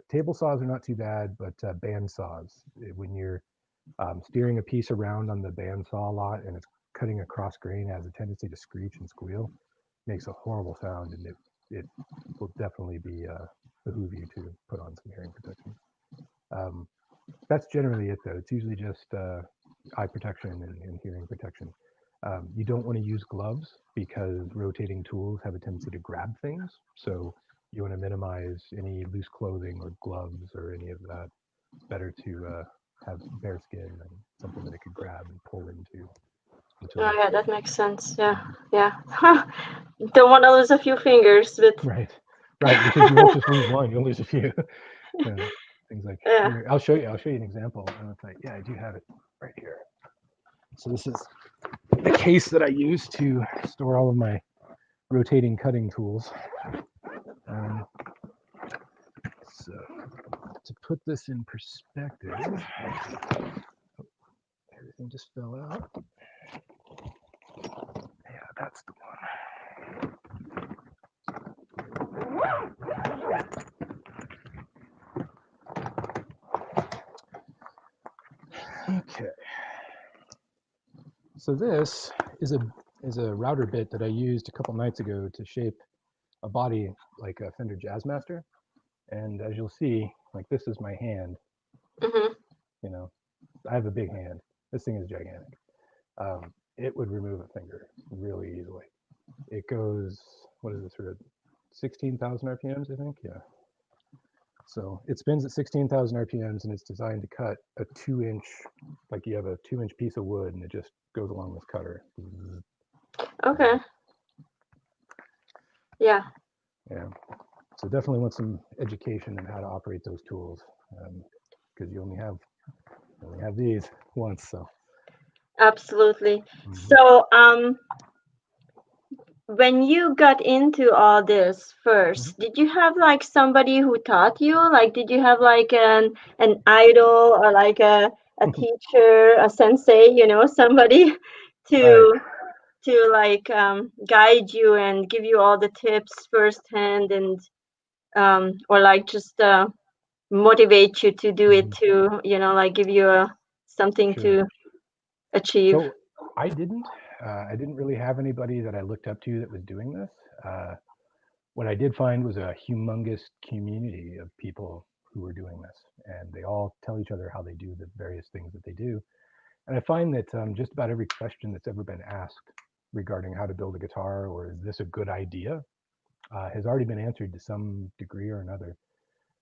Table saws are not too bad, but band saws, when you're steering a piece around on the band saw a lot and it's cutting across grain, it has a tendency to screech and squeal, makes a horrible sound, and it will definitely behoove you to put on some hearing protection. That's generally it, though. It's usually just eye protection and hearing protection. You don't want to use gloves, because rotating tools have a tendency to grab things. So you want to minimize any loose clothing or gloves or any of that. Better to have bare skin and something that it could grab and pull into. Oh yeah, that makes sense. Yeah. Don't want to lose a few fingers, but Right, because you won't just lose one, you'll lose a few. Things like, yeah. here, I'll show you an example. I do have it right here. So this is the case that I use to store all of my rotating cutting tools. put this in perspective, everything just fell out. Yeah, that's the one. Okay. So this is a router bit that I used a couple nights ago to shape a body like a Fender Jazzmaster. And as you'll see, like this is my hand. Mm-hmm. You know, I have a big hand. This thing is gigantic. It would remove a finger really easily. It goes, what is it, sort of 16,000 RPMs, I think? Yeah. So it spins at 16,000 RPMs and it's designed to cut a 2-inch, like you have a 2-inch piece of wood and it just goes along this cutter. Okay. Yeah. Yeah. So definitely want some education in how to operate those tools, because you only have these once. So. Absolutely. Mhm. So, when you got into all this first, did you have like somebody who taught you? Like, did you have like an idol or like a teacher, a sensei, somebody Right. to like guide you and give you all the tips firsthand and or like just motivate you to do it Mhm. to, like give you something Sure. to achieve? So I didn't really have anybody that I looked up to that was doing this. What I did find was a humongous community of people who were doing this, and they all tell each other how they do the various things that they do. And I find that just about every question that's ever been asked regarding how to build a guitar or is this a good idea has already been answered to some degree or another.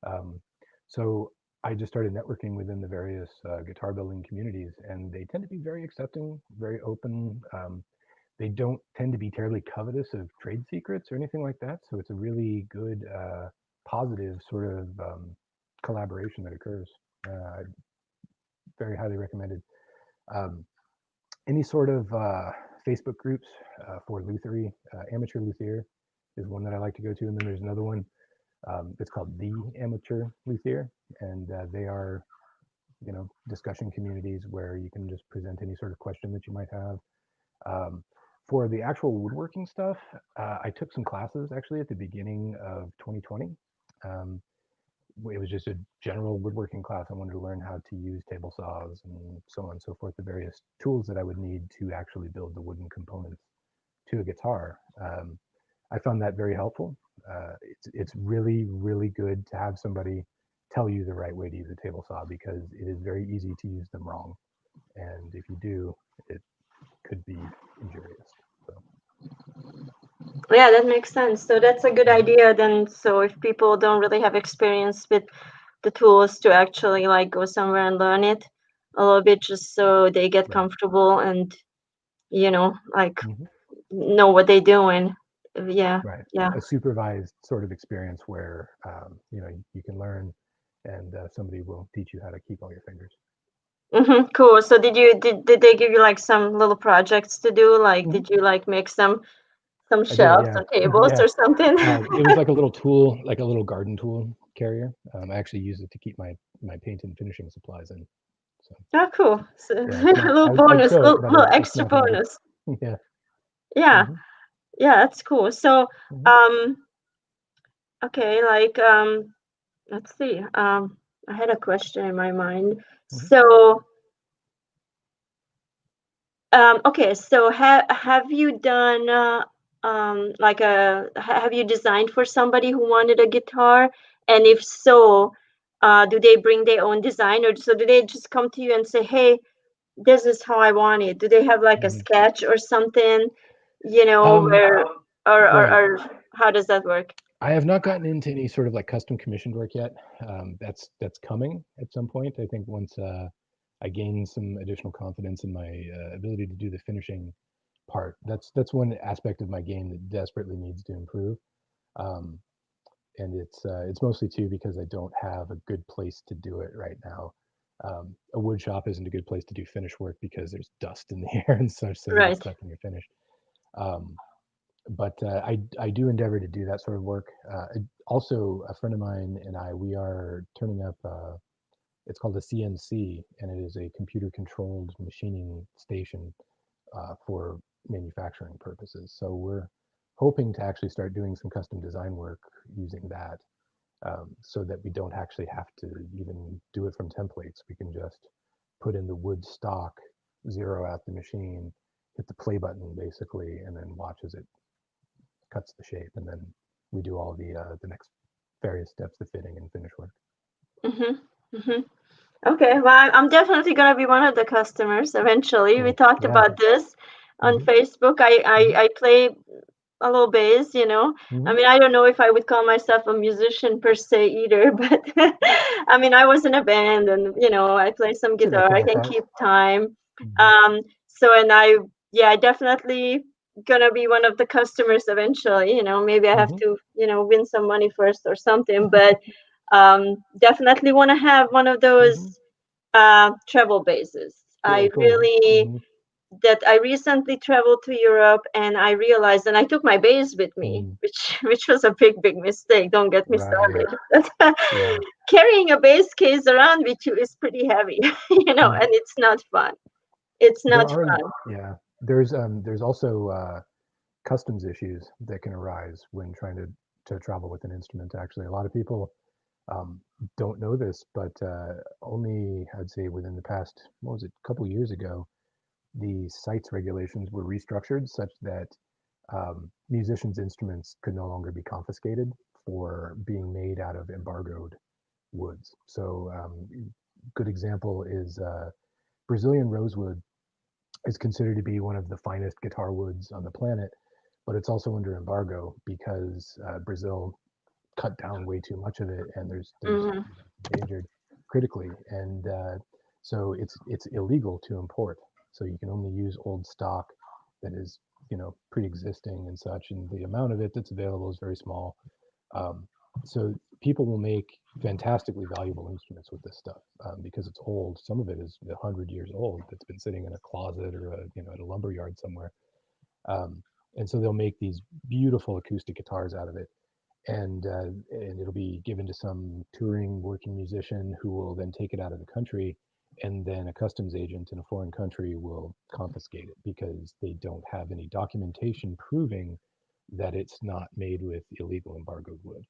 Um, so I just started networking within the various guitar building communities, and they tend to be very accepting, very open. They don't tend to be terribly covetous of trade secrets or anything like that. So it's a really good, positive sort of collaboration that occurs. Very highly recommended. Um, any sort of Facebook groups for lutherie, amateur luthier is one that I like to go to, and then there's another one. It's called the Amateur Luthier, and they are, discussion communities where you can just present any sort of question that you might have. For the actual woodworking stuff, I took some classes actually at the beginning of 2020. Um, it was just a general woodworking class. I wanted to learn how to use table saws and so on and so forth, the various tools that I would need to actually build the wooden components to a guitar. I found that very helpful. It's really, really good to have somebody tell you the right way to use a table saw because it is very easy to use them wrong. And if you do, it could be injurious. So. Yeah, that makes sense. So that's a good Mhm. idea then. So if people don't really have experience with the tools to actually like go somewhere and learn it a little bit just so they get Right. comfortable and like Mhm. know what they're doing. Yeah. Right. Yeah. A supervised sort of experience where you can learn, and somebody will teach you how to keep all your fingers. Cool. So did they give you like some little projects to do? Like Mhm. did you like make some I did, shelves yeah. or tables Yeah. or something? It was like a little tool, like a little garden tool carrier. I actually use it to keep my paint and finishing supplies in. So Oh, cool. So yeah, it's a not. little I'd bonus, show it, but little it's extra nothing. bonus. Yeah. Yeah. Hmm. Yeah, that's cool. So, Hmm. okay, like let's see. I had a question in my mind. Hmm. So, okay, so have you done like have you designed for somebody who wanted a guitar? And if so, do they bring their own design, or so do they just come to you and say, "Hey, this is how I want it"? Do they have like a Hmm. sketch or something, Um, where right. or how does that work? I have not gotten into any sort of like custom commissioned work yet. That's coming at some point. I think once I gain some additional confidence in my ability to do the finishing part. That's one aspect of my game that desperately needs to improve. Um, and it's mostly too because I don't have a good place to do it right now. A wood shop isn't a good place to do finish work because there's dust in the air and such, so you get Right. stuck in your finish. Um, But I do endeavor to do that sort of work. Also, a friend of mine and I, we are turning up. It's called a CNC, and it is a computer-controlled machining station for manufacturing purposes. So we're hoping to actually start doing some custom design work using that, so that we don't actually have to even do it from templates. We can just put in the wood stock, zero out the machine, hit the play button basically, and then watch as it cuts the shape, and then we do all the next various steps, the fitting and finish work. Mm-hmm. Mm-hmm. Okay, well, I'm definitely gonna be one of the customers eventually. We Cool. talked Yeah. about this on Hmm. Facebook. I play a little bass, you know. I Hmm. mean, I don't know if I would call myself a musician per se either, but I mean, I was in a band and, you know, I play some It's in that guitar. I kind of can class. keep time. Hmm. So, and yeah, definitely gonna be one of the customers eventually, you know. Maybe I have Hmm. to, you know, win some money first or something, but definitely want to have one of those Hmm. travel bases. Cool. Cool. Hmm. That I recently traveled to Europe and I realized, and I took my bass with me, Hmm. which was a big mistake. Don't get me Right. started. Yeah. Carrying a bass case around with you is pretty heavy, you know, and Hmm. it's not fun. It's There not are, fun. yeah. There's also customs issues that can arise when trying to travel with an instrument. Actually, a lot of people um, don't know this, but only I'd say within the past, what was it, a couple years ago, the CITES regulations were restructured such that musicians' instruments could no longer be confiscated for being made out of embargoed woods. So, good example is Brazilian rosewood is considered to be one of the finest guitar woods on the planet, but it's also under embargo because Brazil cut down way too much of it, and there's Hmm. endangered critically, and so it's illegal to import. So you can only use old stock that is, pre-existing and such, and the amount of it that's available is very small. Um, so people will make fantastically valuable instruments with this stuff because it's old. Some of it is 100 years old that's been sitting in a closet or at a lumber yard somewhere. Um, and so they'll make these beautiful acoustic guitars out of it, and it'll be given to some touring working musician who will then take it out of the country, and then a customs agent in a foreign country will confiscate it because they don't have any documentation proving that it's not made with illegal embargoed wood.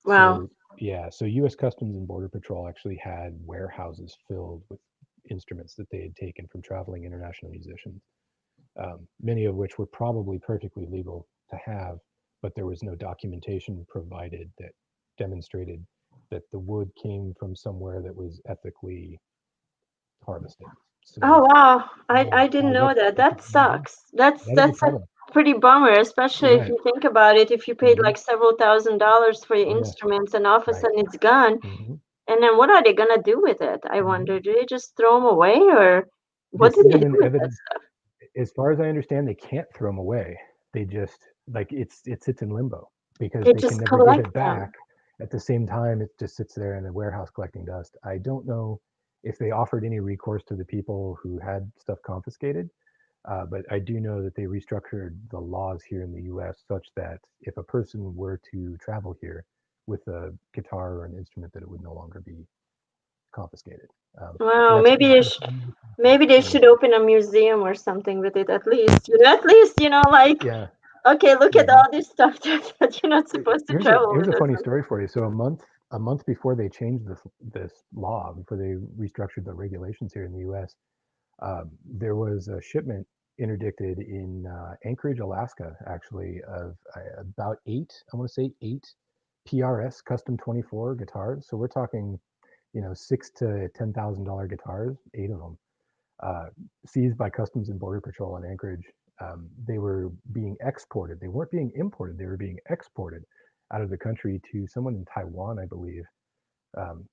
Wow. So yeah, so U.S. Customs and Border Patrol actually had warehouses filled with instruments that they had taken from traveling international musicians, many of which were probably perfectly legal to have, but there was no documentation provided that demonstrated that the wood came from somewhere that was ethically harvested. Oh So wow. yeah, I didn't yeah, know that. That mhm, sucks. That's that is a that's a problem. pretty bummer, especially if Right. you think about it. If you paid Hmm. like several $1,000s for your Oh yeah. instruments and all of a Right. sudden it's gone, Hmm. and then what are they gonna do with it? I Hmm. wonder. Do they just throw them away, or what This do they isn't do an with that evidence. stuff? As far as I understand, they can't throw them away. They just like it sits in limbo because They they can just never give collect it them. back. At the same time, it just sits there in a warehouse collecting dust. I don't know if they offered any recourse to the people who had stuff confiscated, but I do know that they restructured the laws here in the U.S. such that if a person were to travel here with a guitar or an instrument, that it would no longer be confiscated. Wow, That's maybe they yeah, should open a museum or something with it at least. You know, at least, you know, like, yeah. okay, look at Mhm. all this stuff that you're not supposed to travel Here's with a or funny something. story for you. So a month before they changed this law, before they restructured the regulations here in the U.S., there was a shipment interdicted in Anchorage, Alaska, actually, of about eight, I want to say eight PRS Custom 24 guitars. So we're talking, $6,000 to $10,000 guitars, eight of them, uh, seized by Customs and Border Patrol in Anchorage. They were being exported. They weren't being imported. They were being exported out of the country to someone in Taiwan, I believe,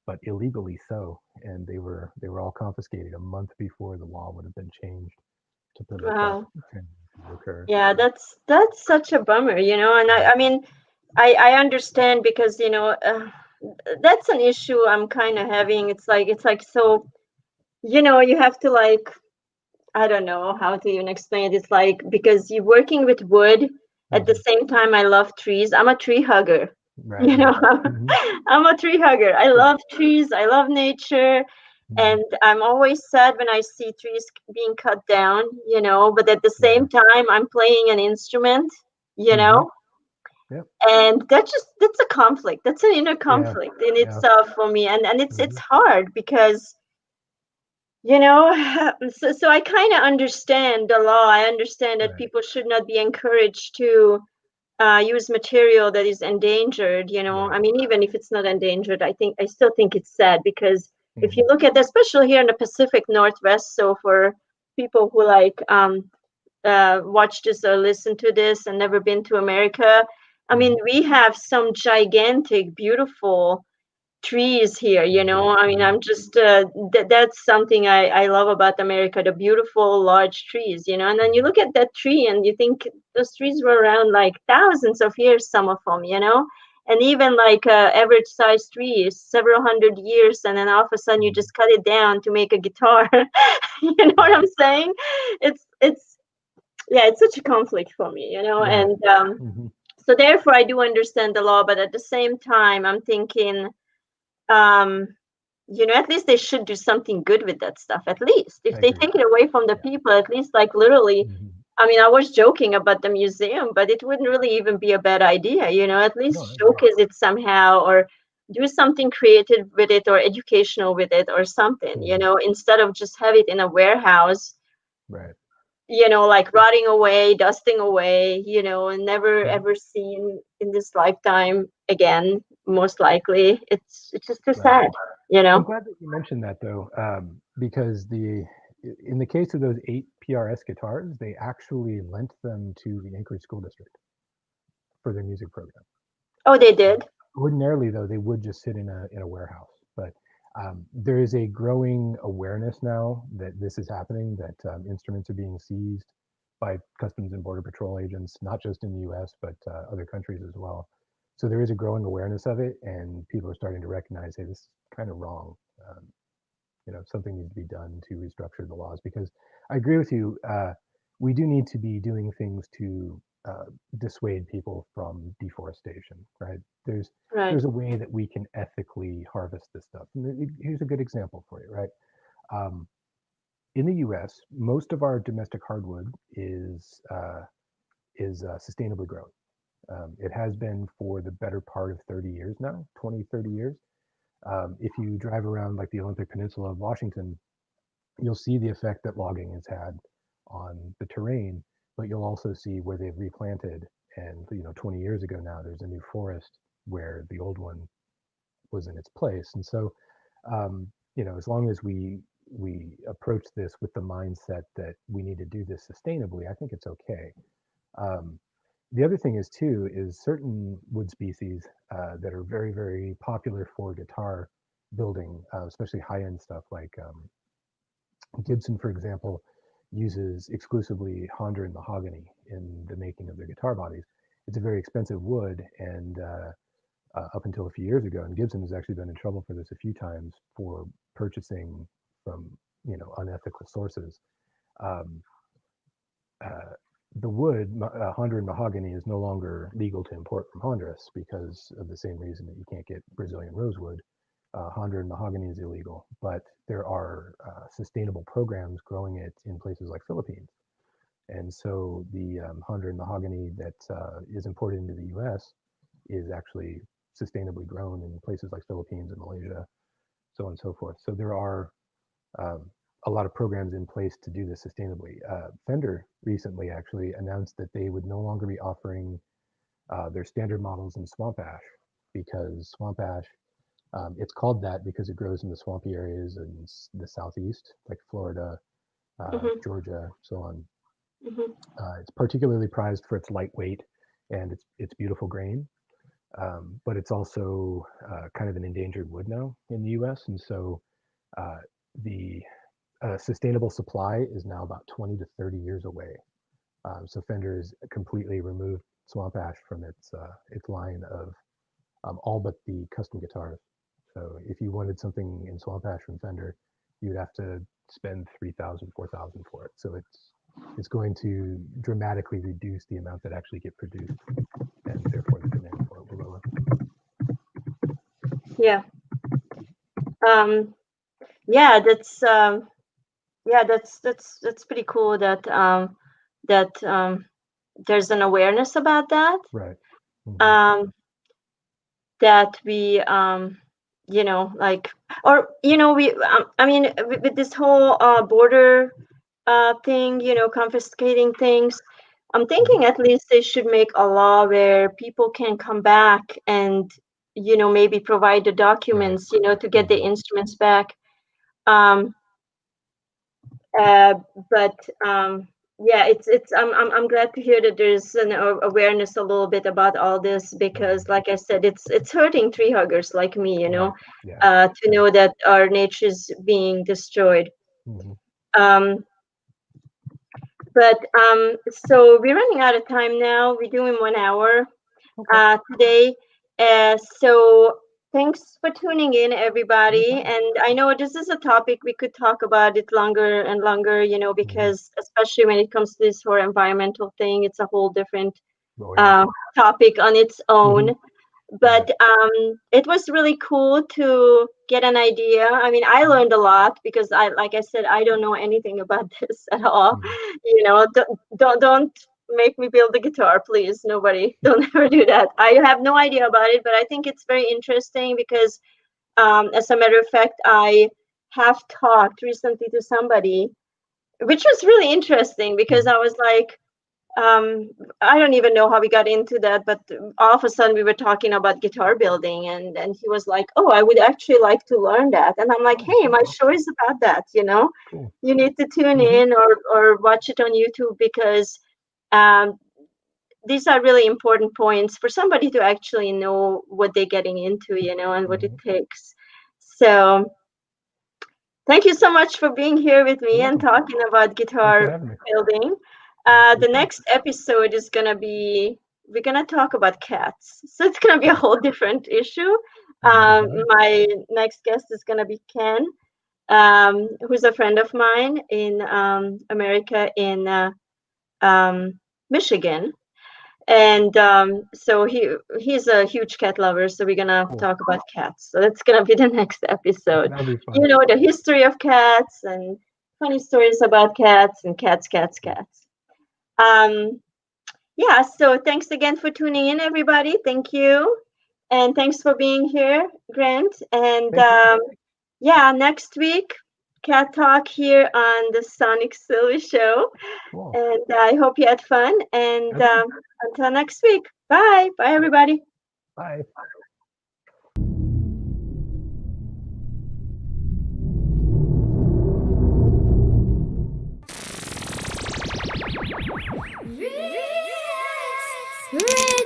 but illegally so. And they were all confiscated a month before the law would have been changed to permit that Wow. transaction to occur. Yeah, that's such a bummer, you know. And I mean, I understand because, you know, that's an issue I'm kind of having. It's like so, you know, you have to like I don't know how to even explain it. It's like because you're working with wood at the Mhm. same time. I love trees. I'm a tree hugger. Right, You know, right. Hmm. I'm a tree hugger. I Sure. love trees. I love nature. Hmm. And I'm always sad when I see trees being cut down, but at the Yeah. same time, I'm playing an instrument, you Hmm. know, Yep. and that's a conflict. That's an inner Yeah. conflict in Yeah. itself for me. And it's Hmm. hard because you know, so I kind of understand the law. I understand that Right. people should not be encouraged to use material that is endangered. Right. I mean, even if it's not endangered, I still think it's sad because if you Hmm. look at, especially here in the Pacific Northwest, so for people who like watch this or listen to this and never been to America, I mean, Hmm. we have some gigantic, beautiful trees here, Hmm. I mean, Hmm. I'm just that's something I love about America, the beautiful large trees, and then you Hmm. look at that tree and you think those trees were around like thousands of years, some of them, and even like average size tree is several hundred years, and then all of a sudden you Hmm. just cut it down to make a guitar. You know what Right. I'm saying? It's yeah, it's such a conflict for me, Right. and Hmm. so therefore I do understand the law, but at the same time I'm thinking, um at least they should do something good with that stuff. At least if I they agree. take it away from the Yeah. people, at least like literally, Hmm. I mean, I was joking about the museum, but it wouldn't really even be a bad idea, at No, least I agree. showcase it somehow, or do something creative with it or educational with it or something, Hmm. instead of just have it in a warehouse, Right. like rotting away, dusting away, and never Mhm. ever seen in this lifetime again, most likely. It's just too Right. sad, you I'm know. glad that you mentioned that though, because in the case of those 8 PRS guitars, they actually lent them to the Anchorage School District for their music program. Oh, they Uh, did. Ordinarily, though, they would just sit in a warehouse. But there is a growing awareness now that this is happening, that instruments are being seized by Customs and Border Patrol agents, not just in the U.S. but other countries as well. So there is a growing awareness of it, and people are starting to recognize, hey, this is kind of wrong. Um, Something needs to be done to restructure the laws, because I agree with you. We do need to be doing things to dissuade people from deforestation, right? Right. There's a way that we can ethically harvest this stuff. And here's a good example for you, right? Um, in the U.S., most of our domestic hardwood is sustainably grown. It has been for the better part of 30 years now, 20, 30 years. If you drive around like the Olympic Peninsula of Washington, you'll see the effect that logging has had on the terrain, but you'll also see where they've replanted. And 20 years ago now, there's a new forest where the old one was in its place. And so, as long as we approach this with the mindset that we need to do this sustainably, I think it's okay. Um, the other thing is too is certain wood species that are very very popular for guitar building, especially high end stuff like Gibson, for example, uses exclusively Honduran mahogany in the making of their guitar bodies. It's a very expensive wood, and up until a few years ago, and Gibson has actually been in trouble for this a few times for purchasing from unethical sources. Um, uh, the wood, Honduran mahogany, is no longer legal to import from Honduras because of the same reason that you can't get Brazilian rosewood. Honduran mahogany is illegal, but there are sustainable programs growing it in places like Philippines. And so the Honduran mahogany that is imported into the U.S. is actually sustainably grown in places like Philippines and Malaysia, so on and so forth. So there are um, a lot of programs in place to do this sustainably. Fender recently actually announced that they would no longer be offering their standard models in swamp ash, because swamp ash, it's called that because it grows in the swampy areas in the southeast, like Florida, Hmm. Georgia, so on. Hmm. It's particularly prized for its lightweight and its beautiful grain, but it's also kind of an endangered wood now in the U.S. And so the sustainable supply is now about 20 to 30 years away. So Fender has completely removed swamp ash from its line of all but the custom guitars. So if you wanted something in swamp ash from Fender, you'd have to spend 3,000, 4,000 for it. So it's going to dramatically reduce the amount that actually get produced, and therefore the demand for it will lower. Yeah. Yeah, that's pretty cool that there's an awareness about that. Right. That we like, or we I mean, with this whole border thing, confiscating things, I'm thinking at least they should make a law where people can come back and maybe provide the documents to get the instruments back. um but yeah, it's I'm glad to hear that there's an awareness a little bit about all this, because like I said, it's hurting tree huggers like me, Yeah. to know that our nature is being destroyed. um but so we're running out of time now. We're doing 1 hour today. So thanks for tuning in, everybody. And I know this is a topic we could talk about it longer and longer, because especially when it comes to this whole environmental thing, it's a whole different topic on its own. But it was really cool to get an idea. I mean, I learned a lot, because like I said, I don't know anything about this at all. Don't make me build a guitar, please. Nobody, don't ever do that. I have no idea about it, but I think it's very interesting because, as a matter of fact, I have talked recently to somebody, which was really interesting, because I was like, I don't even know how we got into that, but all of a sudden we were talking about guitar building, and he was like, "Oh, I would actually like to learn that." And I'm like, "Hey, my show is about that. Cool. You need to tune in or watch it on YouTube, because these are really important points for somebody to actually know what they're getting into, and what it takes." So thank you so much for being here with me and talking about guitar building. The next episode is we're gonna talk about cats. So it's gonna be a whole different issue. My next guest is gonna be Ken, who's a friend of mine in America, in Michigan. And so he's a huge cat lover, so we're gonna talk about cats. So that's gonna be the next episode. That'll be fun. The history of cats and funny stories about cats and cats. Yeah, so thanks again for tuning in, everybody. Thank you. And thanks for being here, Grant. And yeah, next week, Cat Talk here on the Sonic Szilvi Show. Cool. And I hope you had fun. And until next week, bye. Bye, everybody. Bye. Radio.